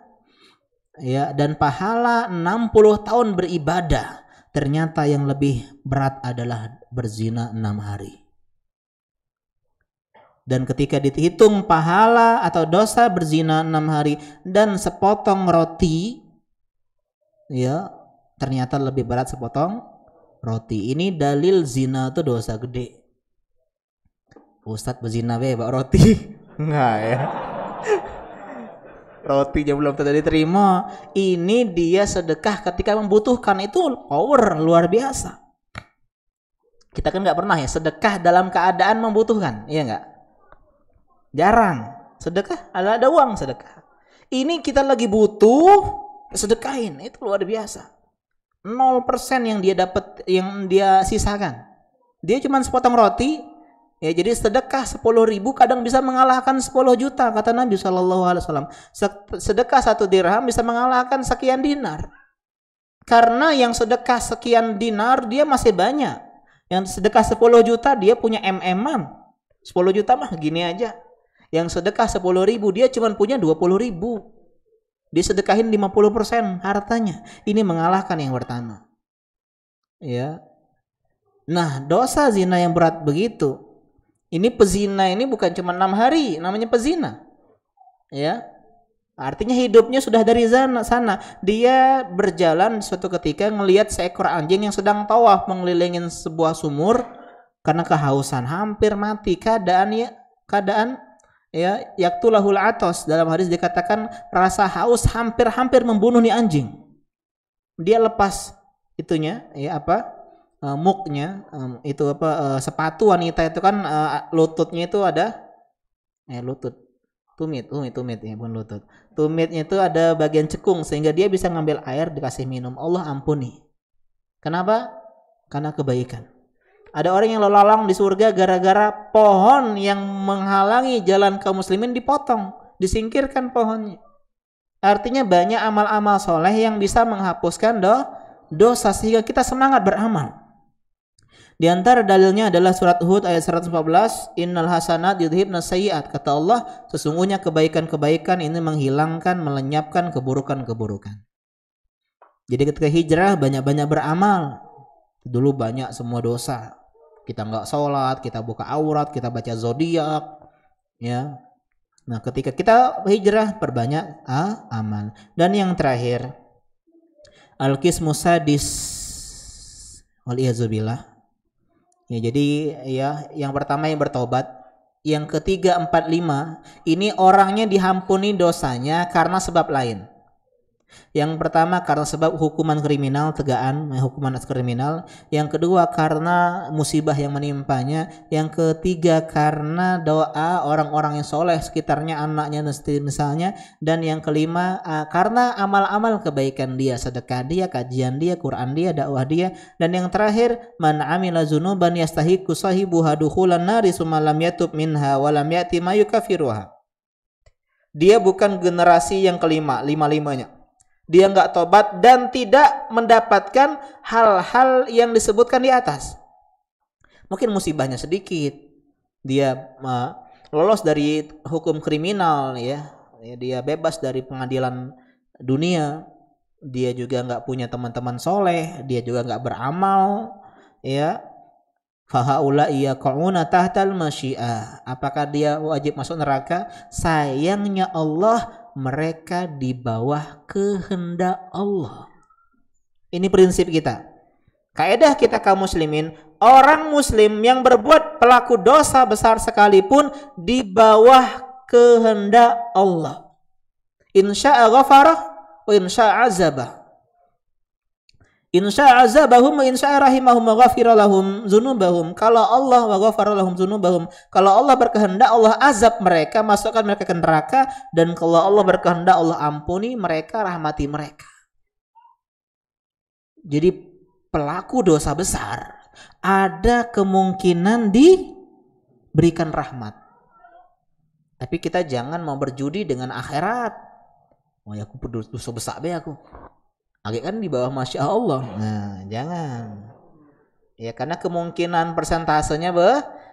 ya, dan pahala 60 tahun beribadah. Ternyata yang lebih berat adalah berzina 6 hari. Dan ketika dihitung pahala atau dosa berzina 6 hari dan sepotong roti, ya, ternyata lebih berat sepotong roti. Ini dalil zina itu dosa gede. Ustadz berzina bawa roti. Enggak ya. Rotinya belum tentu diterima. Ini dia sedekah ketika membutuhkan, itu power luar biasa. Kita kan nggak pernah ya sedekah dalam keadaan membutuhkan, iya nggak? Jarang. Sedekah ada uang sedekah. Ini kita lagi butuh, sedekahin, itu luar biasa. 0% yang dia dapat, yang dia sisakan. Dia cuma sepotong roti, ya, jadi sedekah 10.000 kadang bisa mengalahkan 10 juta kata Nabi SAW. Sedekah 1 dirham bisa mengalahkan sekian dinar. Karena yang sedekah sekian dinar dia masih banyak. Yang sedekah 10 juta dia punya MM-an. 10 juta mah gini aja. Yang sedekah 10.000 dia cuma punya 20.000. Disedekahin 50% hartanya. Ini mengalahkan yang pertama. Ya. Nah, dosa zina yang berat begitu. Ini pezina ini bukan cuma 6 hari, namanya pezina. Ya. Artinya hidupnya sudah dari sana. Dia berjalan suatu ketika ngelihat seekor anjing yang sedang tawaf mengelilingin sebuah sumur karena kehausan, hampir mati. Keadaan ya, yaktulahul atos, dalam hadis dikatakan rasa haus hampir membunuh nih anjing. Dia lepas itunya, ya, muknya, itu sepatu wanita itu kan, lututnya itu ada tumit ya, bukan lutut. Tumitnya itu ada bagian cekung sehingga dia bisa ngambil air dikasih minum. Allah ampuni. Kenapa? Karena kebaikan. Ada orang yang lalang di surga gara-gara pohon yang menghalangi jalan kaum muslimin dipotong, disingkirkan pohonnya. Artinya banyak amal-amal soleh yang bisa menghapuskan dosa sehingga kita semangat beramal. Di antara dalilnya adalah surat Hud ayat 114, innal hasanat yudhibnas sayyiat. Kata Allah, sesungguhnya kebaikan-kebaikan ini menghilangkan, melenyapkan keburukan-keburukan. Jadi ketika hijrah banyak-banyak beramal. Dulu banyak semua dosa. Kita nggak sholat, kita buka aurat, kita baca zodiak, ya. Nah, ketika kita hijrah perbanyak amal. Dan yang terakhir, al-qismu sadis waliyazubillah. Ya, jadi ya, yang pertama yang bertobat, yang ketiga 4, 5 ini orangnya diampuni dosanya karena sebab lain. Yang pertama karena sebab hukuman kriminal, tegaan hukuman kriminal. Yang kedua karena musibah yang menimpanya. Yang ketiga karena doa orang-orang yang soleh sekitarnya, anaknya misalnya. Dan yang kelima karena amal-amal kebaikan dia, sedekah dia, kajian dia, Quran dia, dakwah dia. Dan yang terakhir, man amila zunuban yastahiqu sahibuha dukhulan nari summa lam yatub minha wa lam ya'ti ma yukaffiruha. Dia bukan generasi yang kelima, lima-limanya. Dia enggak tobat dan tidak mendapatkan hal-hal yang disebutkan di atas. Mungkin musibahnya sedikit, dia lolos dari hukum kriminal, ya, dia bebas dari pengadilan dunia, dia juga enggak punya teman-teman soleh, dia juga enggak beramal, ya. Fahaula'i yaqauna tahtal masyiah. Apakah dia wajib masuk neraka? Sayangnya Allah, mereka di bawah kehendak Allah. Ini prinsip kita. Kaidah kita kaum muslimin, orang muslim yang berbuat pelaku dosa besar sekalipun di bawah kehendak Allah. Insya'a ghafarah wa insya'a azabah. Insya'a azabahum wa insya'a rahimahum wa ghafira lahum dzunubahum. Kalau Allah wa ghafara lahum dzunubahum, kalau Allah berkehendak Allah azab mereka, masukkan mereka ke neraka, dan kalau Allah berkehendak Allah ampuni mereka, rahmati mereka. Jadi pelaku dosa besar ada kemungkinan diberikan rahmat. Tapi kita jangan mau berjudi dengan akhirat. Oh ya, aku dosa besar be aku. Agak kan di bawah masya Allah. Nah, jangan. Ya, karena kemungkinan persentasenya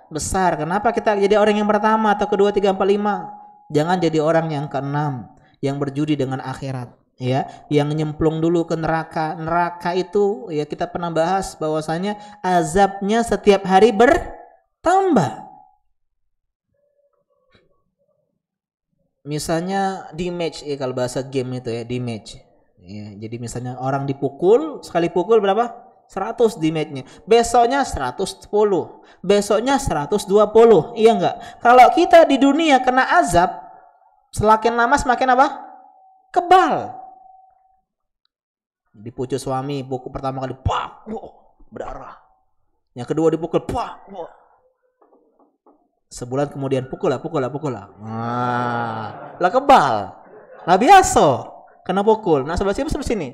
besar. Kenapa kita jadi orang yang pertama atau kedua, tiga, empat, lima? Jangan jadi orang yang keenam yang berjudi dengan akhirat. Ya, yang nyemplung dulu ke neraka. Neraka itu ya kita pernah bahas bahwasanya azabnya setiap hari bertambah. Misalnya damage ya, kalau bahasa game itu ya, damage. Ya, jadi misalnya orang dipukul, sekali pukul berapa? 100 damage-nya. Besoknya 110. Besoknya 120. Iya enggak? Kalau kita di dunia kena azab, semakin lama semakin apa? Kebal. Dipucuk suami, pukul pertama kali, pak, berdarah. Yang kedua dipukul, pak, sebulan kemudian pukul lah. Lah kebal. Lah biasa. Kena pukul. Nah sebelah sini.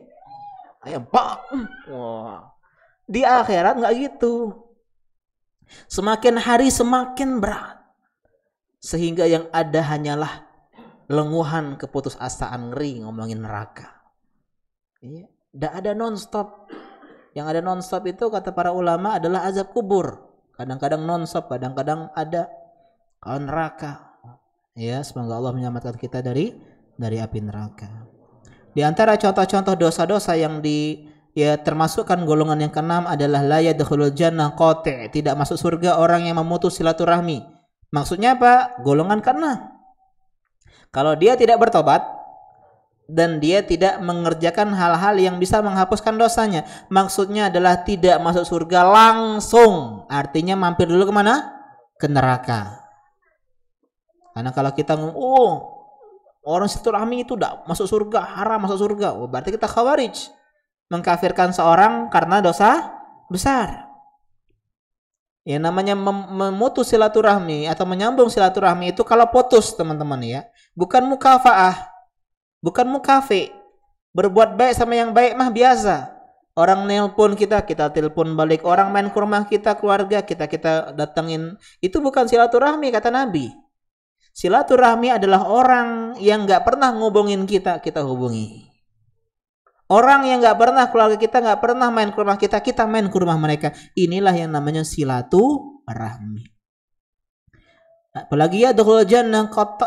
Ayo pak. Wah. Di akhirat nggak gitu. Semakin hari semakin berat. Sehingga yang ada hanyalah lenguhan, keputusasaan, ngeri ngomongin neraka. Iya. Nggak ada non-stop. Yang ada non-stop itu kata para ulama adalah azab kubur. Kadang-kadang non-stop, kadang-kadang ada neraka. Ya, semoga Allah menyelamatkan kita dari api neraka. Di antara contoh-contoh dosa-dosa yang termasukkan golongan yang keenam adalah la yadkhulul jannah qati', tidak masuk surga orang yang memutus silaturahmi. Maksudnya apa? Golongan keenam. Kalau dia tidak bertobat dan dia tidak mengerjakan hal-hal yang bisa menghapuskan dosanya, maksudnya adalah tidak masuk surga langsung. Artinya mampir dulu kemana? Ke neraka. Karena kalau kita orang silaturahmi itu tidak masuk surga, haram masuk surga. Oh, berarti kita khawarij, mengkafirkan seorang karena dosa besar. Ya, namanya memutus silaturahmi atau menyambung silaturahmi itu kalau putus, teman-teman ya, bukan mukafaah, bukan mukafi. Berbuat baik sama yang baik mah biasa. Orang nelpon kita telepon balik. Orang main ke rumah kita, keluarga kita datengin. Itu bukan silaturahmi kata Nabi. Silaturahmi adalah orang yang nggak pernah ngubungin kita hubungi. Orang yang nggak pernah, keluarga kita nggak pernah main ke rumah kita main ke rumah mereka. Inilah yang namanya silaturahmi. Apalagi ya dakhul jannah qata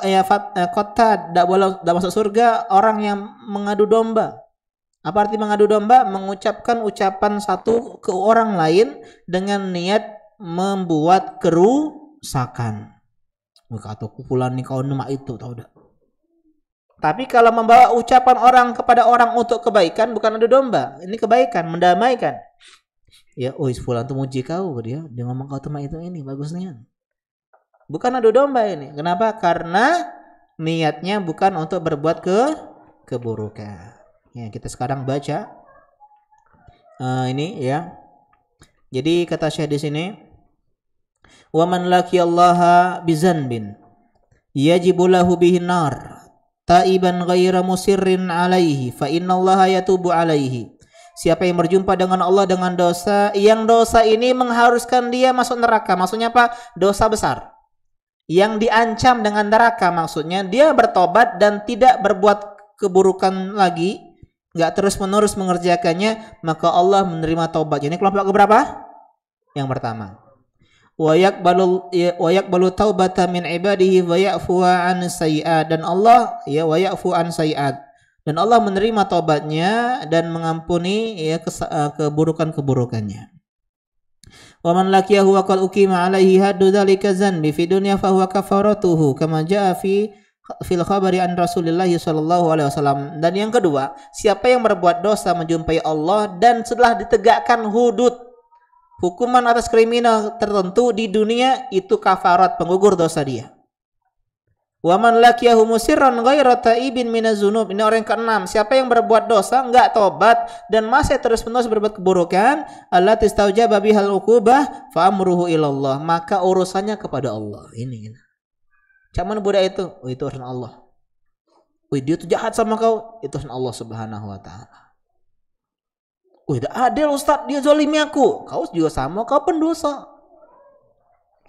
tidak masuk surga orang yang mengadu domba. Apa arti mengadu domba? Mengucapkan ucapan satu ke orang lain dengan niat membuat kerusakan. Atau pukulan nih kau nama itu tahu dah. Tapi kalau membawa ucapan orang kepada orang untuk kebaikan, bukan adu domba. Ini kebaikan, mendamaikan. Ya, fulan tuh muji kau, dia ngomong kau tema itu ini bagusnya. Bukan adu domba ini. Kenapa? Karena niatnya bukan untuk berbuat keburukan. Ya, kita sekarang baca ini ya. Jadi kata Syekh di sini, wa man laqiyallaha bizanbin yajibu lahu bihin nar taiban ghaira musirrin alaihi fa innallaha yatubu alaihi. Siapa yang berjumpa dengan Allah dengan dosa yang dosa ini mengharuskan dia masuk neraka. Maksudnya apa? Dosa besar yang diancam dengan neraka, maksudnya dia bertobat dan tidak berbuat keburukan lagi, nggak terus-menerus mengerjakannya, maka Allah menerima taubat. Ini kelompok keberapa? Yang pertama. Wa yaqbalu taubata min ibadihi wa ya'fu an sayyi'at, dan Allah ya wa ya'fu an sayyi'at, dan Allah menerima taubatnya dan mengampuni ya keburukan-keburukannya. Wa man laqiyahu wa qad uqima alaihi haddu dzalika dzanbi fi dunya fa huwa kafaratuhu kama jaa fil khabari an Rasulillah sallallahu alaihi wasallam. Dan yang kedua, siapa yang berbuat dosa menjumpai Allah dan setelah ditegakkan hudud, hukuman atas kriminal tertentu di dunia, itu kafarat, penggugur dosa dia. Wa man laqiyahu musirran ghaira taibin minaz-dzunub. Ini orang yang keenam, siapa yang berbuat dosa enggak tobat dan masih terus-menerus berbuat keburukan, allati istaujaba bihal uqubah fa amruhu ilallah, maka urusannya kepada Allah. Ini. Cuman budak itu urusan Allah. Wih, dia tuh jahat sama kau, itu urusan Allah Subhanahu wa taala. Wih, dah adil Ustaz, dia zalimi aku. Kau juga sama, kau pendosa.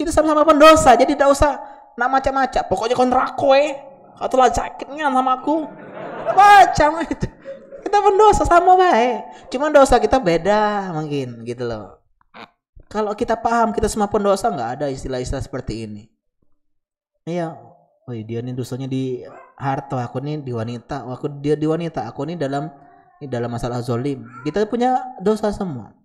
Kita sama-sama pendosa, jadi tidak usah nak macam-macam. Pokoknya kau neraka kau telah sakitnya sama aku. Macam itu. Kita pendosa sama baik. Cuman dosa kita beda mungkin gitu loh. Kalau kita paham kita semua pendosa, nggak ada istilah-istilah seperti ini. Iya, oh dia nih dosanya di harta, aku nih di wanita, dia di wanita, aku nih dalam masalah zalim. Kita punya dosa semua.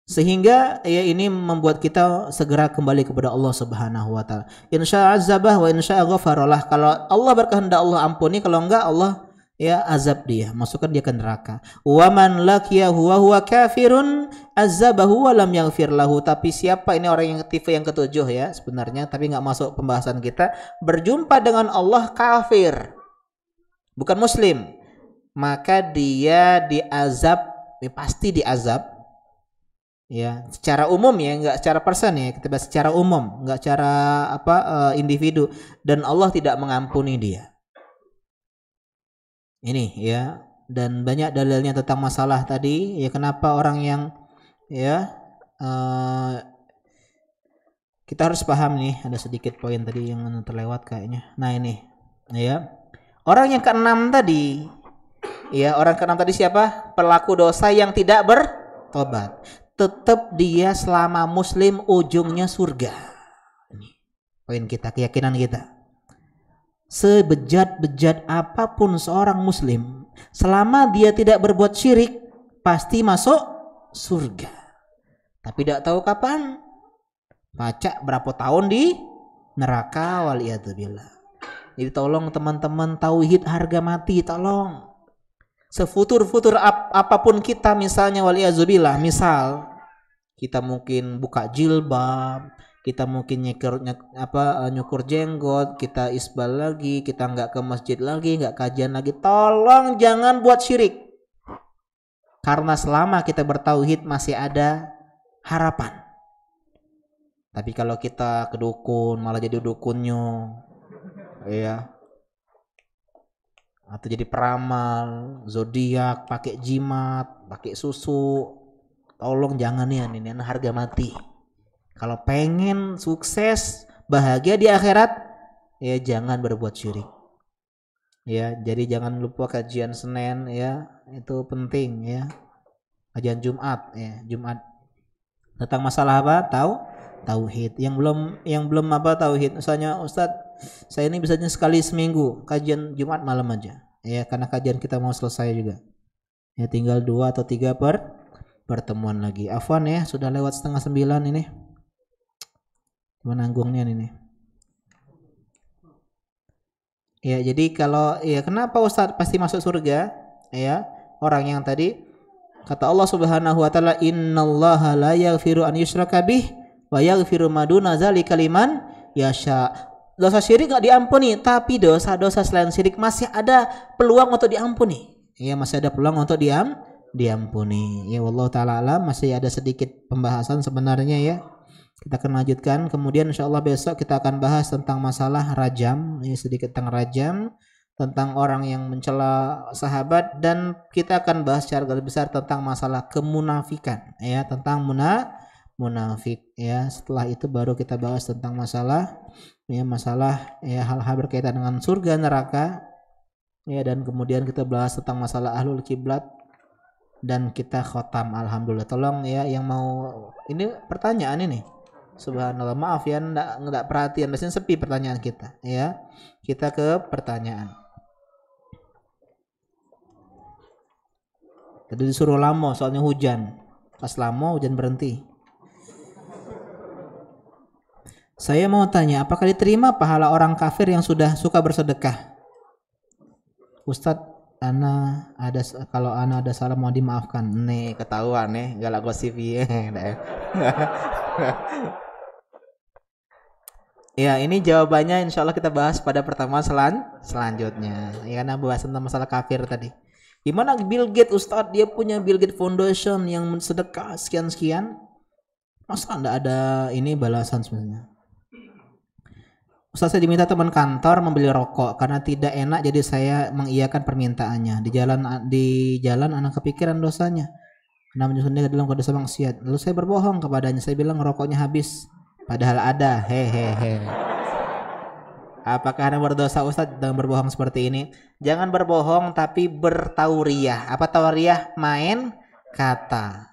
Sehingga ya ini membuat kita segera kembali kepada Allah Subhanahu wa taala. Insya azabah wa insya ghafaralah. Kalau Allah berkehendak Allah ampuni, kalau enggak Allah ya azab dia, masukkan dia ke neraka. Wa man laqiyahu wa huwa kafirun azabahu wa lam yaghfir lahu. Tapi siapa ini orang yang tipe yang ketujuh ya sebenarnya, tapi enggak masuk pembahasan kita, berjumpa dengan Allah kafir, bukan muslim, maka dia diazab, ya pasti diazab. Ya, secara umum ya, enggak secara persen ya, kita bahas secara umum, enggak secara individu, dan Allah tidak mengampuni dia. Ini ya, dan banyak dalilnya tentang masalah tadi ya, kenapa orang yang ya kita harus paham nih, ada sedikit poin tadi yang terlewat kayaknya. Nah ini ya, orang yang keenam tadi ya, orang keenam tadi siapa? Pelaku dosa yang tidak bertobat. Tetap dia selama muslim ujungnya surga. Ini poin kita, keyakinan kita. Sebejat-bejat apapun seorang muslim, selama dia tidak berbuat syirik, pasti masuk surga. Tapi tidak tahu kapan, pacak berapa tahun di neraka, waliyadzubillah. Jadi tolong teman-teman, tauhid harga mati, tolong. Sefutur-futur apapun kita, misalnya waliyadzubillah, misal kita mungkin buka jilbab, kita mungkin nyukur jenggot, kita isbal lagi, kita nggak ke masjid lagi, nggak kajian lagi, tolong jangan buat syirik. Karena selama kita bertauhid masih ada harapan. Tapi kalau kita ke dukun, malah jadi dukunnya, ya, atau jadi peramal, zodiak, pakai jimat, pakai susu, tolong jangan ya, ini harga mati. Kalau pengen sukses, bahagia di akhirat, ya jangan berbuat syirik. Ya, jadi jangan lupa kajian Senin ya, itu penting ya. Kajian Jumat ya, Jumat. Tentang masalah apa? Tauhid. Yang belum apa tauhid. Misalnya Ustadz, saya ini bisanya sekali seminggu kajian Jumat malam aja. Ya, karena kajian kita mau selesai juga. Ya, tinggal 2 atau 3 pertemuan lagi. Afwan ya, sudah lewat 8:30 ini. Menanggungnya ini. Ya, jadi kalau ya kenapa Ustaz pasti masuk surga? Ya, orang yang tadi kata Allah Subhanahu wa taala, innallaha la yaghfiru an yushraka bih wa yaghfiru ma duna dzalika liman yasha. dosa syirik nggak diampuni, tapi dosa-dosa selain syirik masih ada peluang untuk diampuni. Ya, masih ada peluang untuk diampuni. Ya, wallahu taala alam, masih ada sedikit pembahasan sebenarnya ya. Kita akan lanjutkan. Kemudian insyaallah besok kita akan bahas tentang masalah rajam, ini sedikit tentang rajam, tentang orang yang mencela sahabat, dan kita akan bahas secara garis besar tentang masalah kemunafikan ya, tentang munafik ya. Setelah itu baru kita bahas tentang masalah ya hal-hal berkaitan dengan surga neraka ya, dan kemudian kita bahas tentang masalah ahlul kiblat dan kita khotam. Alhamdulillah. Tolong ya yang mau, ini pertanyaan ini subhanallah, maaf ya enggak perhatian, biasanya sepi pertanyaan kita ya. Kita ke pertanyaan. Tadi disuruh lamo soalnya hujan, pas lamo hujan berhenti. Saya mau tanya, apakah diterima pahala orang kafir yang sudah suka bersedekah? Ustadz, kalau ana ada salah mau dimaafkan. Nih ketahuan nih, galak gosip ya. Ya, ini jawabannya insya Allah kita bahas pada pertemuan selanjutnya. Ya, karena bahas tentang masalah kafir tadi. Gimana Bill Gates, Ustadz, dia punya Bill Gates Foundation yang sedekah sekian-sekian. Masa enggak ada ini balasan sebenarnya? Ustaz, saya diminta teman kantor membeli rokok karena tidak enak, jadi saya mengiyakan permintaannya. Di jalan anak kepikiran dosanya karena menyusunnya ke dalam dosa maksiat. Lalu saya berbohong kepadanya. Saya bilang rokoknya habis, padahal ada. Hehehe. Apakah Anda berdosa Ustaz dengan berbohong seperti ini? Jangan berbohong tapi bertauriah. Apa tauriah? Main kata.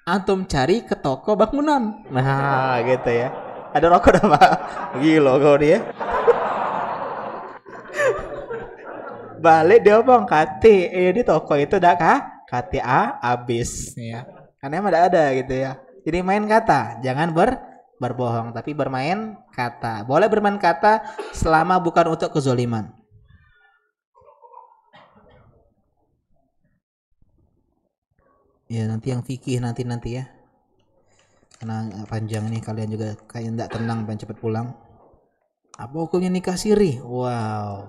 Antum cari ke toko bangunan. Nah, gitu ya. Ada rokok dah Pak. Gila kau dia. Balik dia bang kati. Di toko itu dah kah? Kati habis ya. Karena emang ada gitu ya. Jadi main kata. Jangan berbohong tapi bermain kata. Boleh bermain kata selama bukan untuk kezoliman. Ya nanti yang fikih nanti ya. Karena panjang nih, kalian juga kayak enggak tenang, pengen cepet pulang. Apa hukumnya nikah siri? Wow.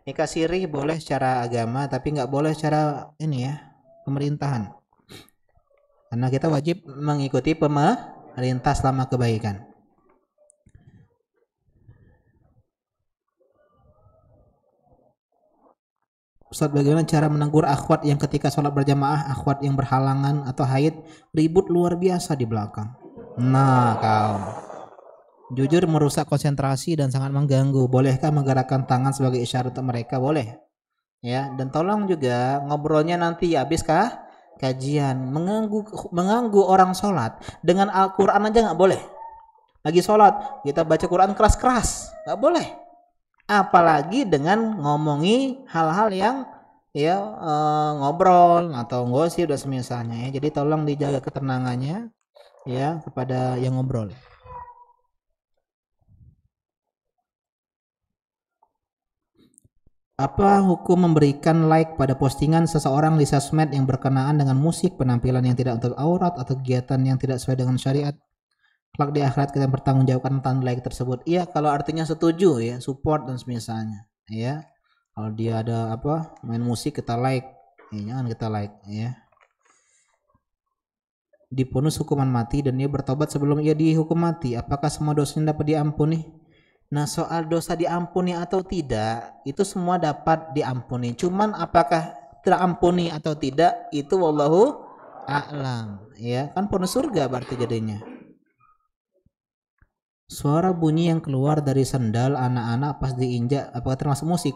Nikah siri boleh secara agama, tapi nggak boleh secara ini ya, pemerintahan. Karena kita wajib mengikuti pemerintah selama kebaikan. Ustaz, bagaimana cara menegur akhwat yang ketika sholat berjamaah, akhwat yang berhalangan atau haid ribut luar biasa di belakang? Nah, kau jujur merusak konsentrasi dan sangat mengganggu. Bolehkah menggerakkan tangan sebagai isyarat untuk mereka? Boleh. Ya, dan tolong juga ngobrolnya nanti habiskah kajian. Mengganggu orang sholat dengan Al-Quran aja nggak boleh. Lagi sholat kita baca Quran keras-keras, nggak boleh. Apalagi dengan ngomongi hal-hal yang ya ngobrol atau gosip dan semisalnya ya. Jadi tolong dijaga ketenangannya ya kepada yang ngobrol. Apa hukum memberikan like pada postingan seseorang di sosmed yang berkenaan dengan musik, penampilan yang tidak untuk aurat atau kegiatan yang tidak sesuai dengan syariat? Kelak di akhirat kita bertanggungjawabkan tentang like tersebut. Iya, kalau artinya setuju ya, support dan semisalnya ya. Kalau dia ada apa main musik kita like, ya, jangan kita like ya. Diponis hukuman mati dan dia bertobat sebelum ia dihukum mati. Apakah semua dosanya dapat diampuni? Nah, soal dosa diampuni atau tidak itu semua dapat diampuni. Cuman apakah terampuni atau tidak itu wallahu a'lam ya. Kan ponis surga berarti jadinya. Suara bunyi yang keluar dari sendal anak-anak pas diinjak apakah termasuk musik?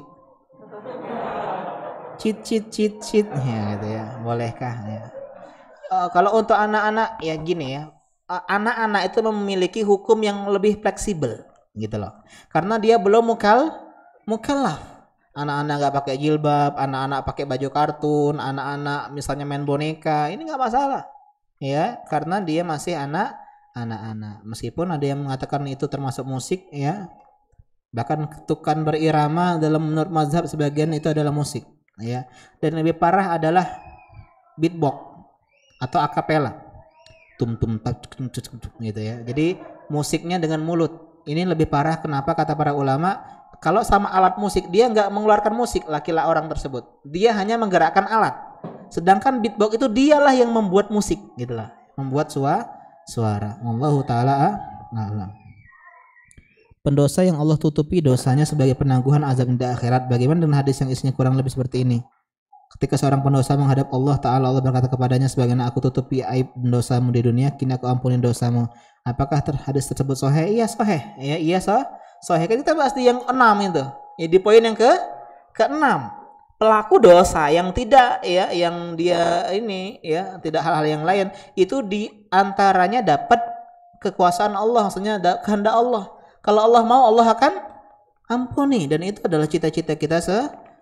Cit ya gitu ya. Bolehkah ya? Kalau untuk anak-anak ya gini ya. Anak-anak itu memiliki hukum yang lebih fleksibel gitu loh. Karena dia belum mukallaf. Anak-anak nggak pakai jilbab, anak-anak pakai baju kartun, anak-anak misalnya main boneka, ini nggak masalah. Ya, karena dia masih anak-anak. Meskipun ada yang mengatakan itu termasuk musik ya, bahkan ketukan berirama dalam menurut mazhab sebagian itu adalah musik ya. Dan lebih parah adalah beatbox atau akapela, tum gitu ya. Jadi musiknya dengan mulut. Ini lebih parah. Kenapa? Kata para ulama, kalau sama alat musik dia nggak mengeluarkan musik, laki-laki orang tersebut, dia hanya menggerakkan alat. Sedangkan beatbox itu dialah yang membuat musik, gitulah, membuat suara. Wallahu taala a'lam. Pendosa yang Allah tutupi dosanya sebagai penangguhan azab di akhirat. Bagaimana dengan hadis yang isinya kurang lebih seperti ini? Ketika seorang pendosa menghadap Allah Ta'ala, Allah berkata kepadanya, sebagaimana aku tutupi aib dosamu di dunia, kini aku ampuni dosamu. Apakah hadis tersebut sahih? Iya sahih. Iya sahih. Kan kita bahas di yang 6 itu. Ya, di poin yang ke-6. Pelaku dosa yang tidak yang dia ini tidak hal-hal yang lain, itu di antaranya dapat kekuasaan Allah, maksudnya kehendak Allah. Kalau Allah mau, Allah akan ampuni, dan itu adalah cita-cita kita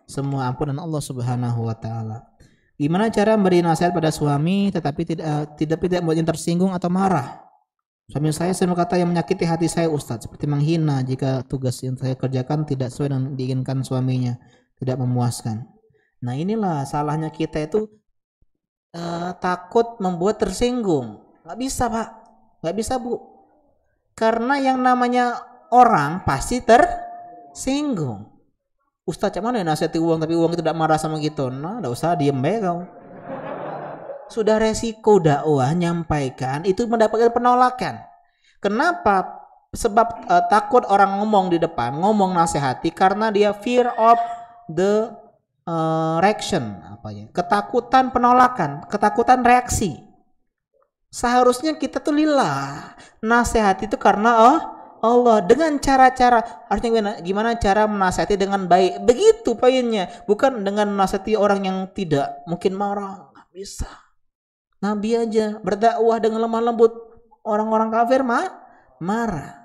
semua, ampunan Allah Subhanahu wa taala. Gimana cara memberi nasihat pada suami tetapi tidak membuatnya tersinggung atau marah? Suami saya berkata yang menyakiti hati saya, Ustaz, seperti menghina jika tugas yang saya kerjakan tidak sesuai dengan diinginkan suaminya, tidak memuaskan. Nah, inilah salahnya kita itu, takut membuat tersinggung. Nggak bisa, Pak. Nggak bisa, Bu. Karena yang namanya orang pasti tersinggung. Ustaz, cak mana ya nasihati uang tapi uang itu tidak marah sama gitu? Nah, tidak usah, diem bae kau. Sudah resiko dakwah nyampaikan itu mendapatkan penolakan. Kenapa? Sebab takut orang ngomong di depan, ngomong nasihati, karena dia fear of the reaction, ketakutan penolakan, ketakutan reaksi. Seharusnya kita tuh lillah, nasihat itu karena Allah, dengan cara-cara, artinya gimana cara menasihati dengan baik, begitu poinnya, bukan dengan menasihati orang yang tidak mungkin marah. Nggak bisa. Nabi aja berdakwah dengan lemah lembut, orang-orang kafir marah.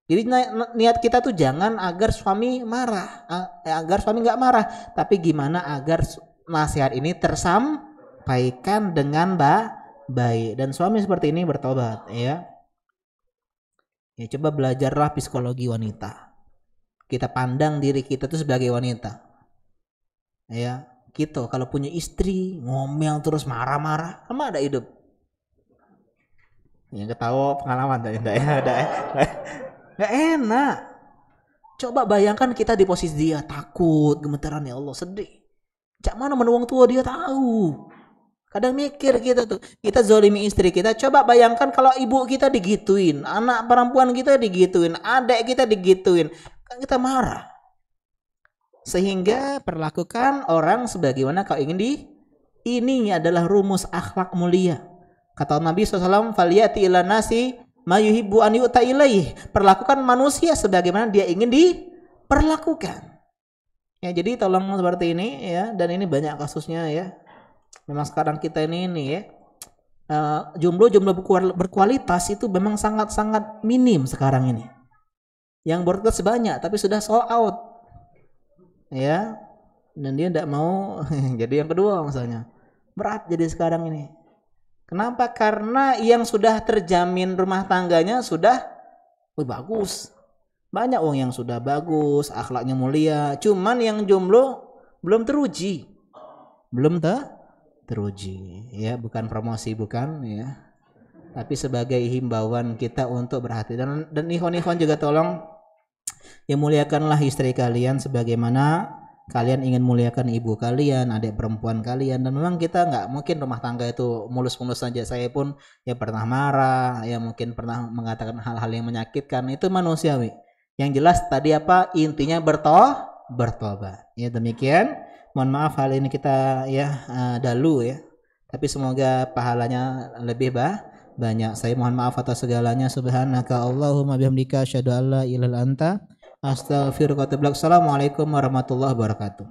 Jadi niat kita tuh jangan agar suami marah, agar suami nggak marah, tapi gimana agar nasihat ini tersampaikan dengan baik, dan suami seperti ini bertobat, ya. Coba belajarlah psikologi wanita. Kita pandang diri kita tuh sebagai wanita. Ya, gitu. Kalau punya istri ngomel terus marah-marah, sama ada hidup. Yang ketawa pengalaman nggak enak. Coba bayangkan kita di posisi dia, takut, gemetaran, ya Allah, sedih. Cak mana menuang tua dia tahu. Kadang mikir kita tuh, kita zolimi istri kita. Coba bayangkan kalau ibu kita digituin, anak perempuan kita digituin, adik kita digituin, kan kita marah. Sehingga perlakukan orang sebagaimana kau ingin ini adalah rumus akhlak mulia. Kata Nabi SAW, "Faliyati ila nasi ma yuhibbu an yu'ta ilaih." Perlakukan manusia sebagaimana dia ingin diperlakukan. Ya, jadi tolong seperti ini ya, dan ini banyak kasusnya ya. Memang sekarang kita ini ya, jumlah berkualitas itu memang sangat-sangat minim sekarang ini. Yang berkualitas banyak tapi sudah sold out, ya, dan dia tidak mau jadi yang kedua misalnya. Berat jadi sekarang ini. Kenapa? Karena yang sudah terjamin rumah tangganya sudah bagus. Banyak orang yang sudah bagus, akhlaknya mulia, cuman yang jomblo belum teruji. Belum teruji, ya, bukan promosi, bukan ya, tapi sebagai himbauan kita untuk berhati. Dan ikhwan-ikhwan juga tolong ya, muliakanlah istri kalian sebagaimana kalian ingin muliakan ibu kalian, adik perempuan kalian. Dan memang kita nggak mungkin rumah tangga itu mulus-mulus saja. Saya pun ya pernah marah, ya mungkin pernah mengatakan hal-hal yang menyakitkan, itu manusiawi. Yang jelas tadi apa intinya, bertobat. Ya, demikian. Mohon maaf hal ini kita ya dalu ya, tapi semoga pahalanya lebih banyak. Saya mohon maaf atas segalanya. Subhanaka Allahumma bihamdika asyhadu an la ilaha illa anta astaghfiruka wa atubu ilaik. Assalamualaikum warahmatullahi wabarakatuh.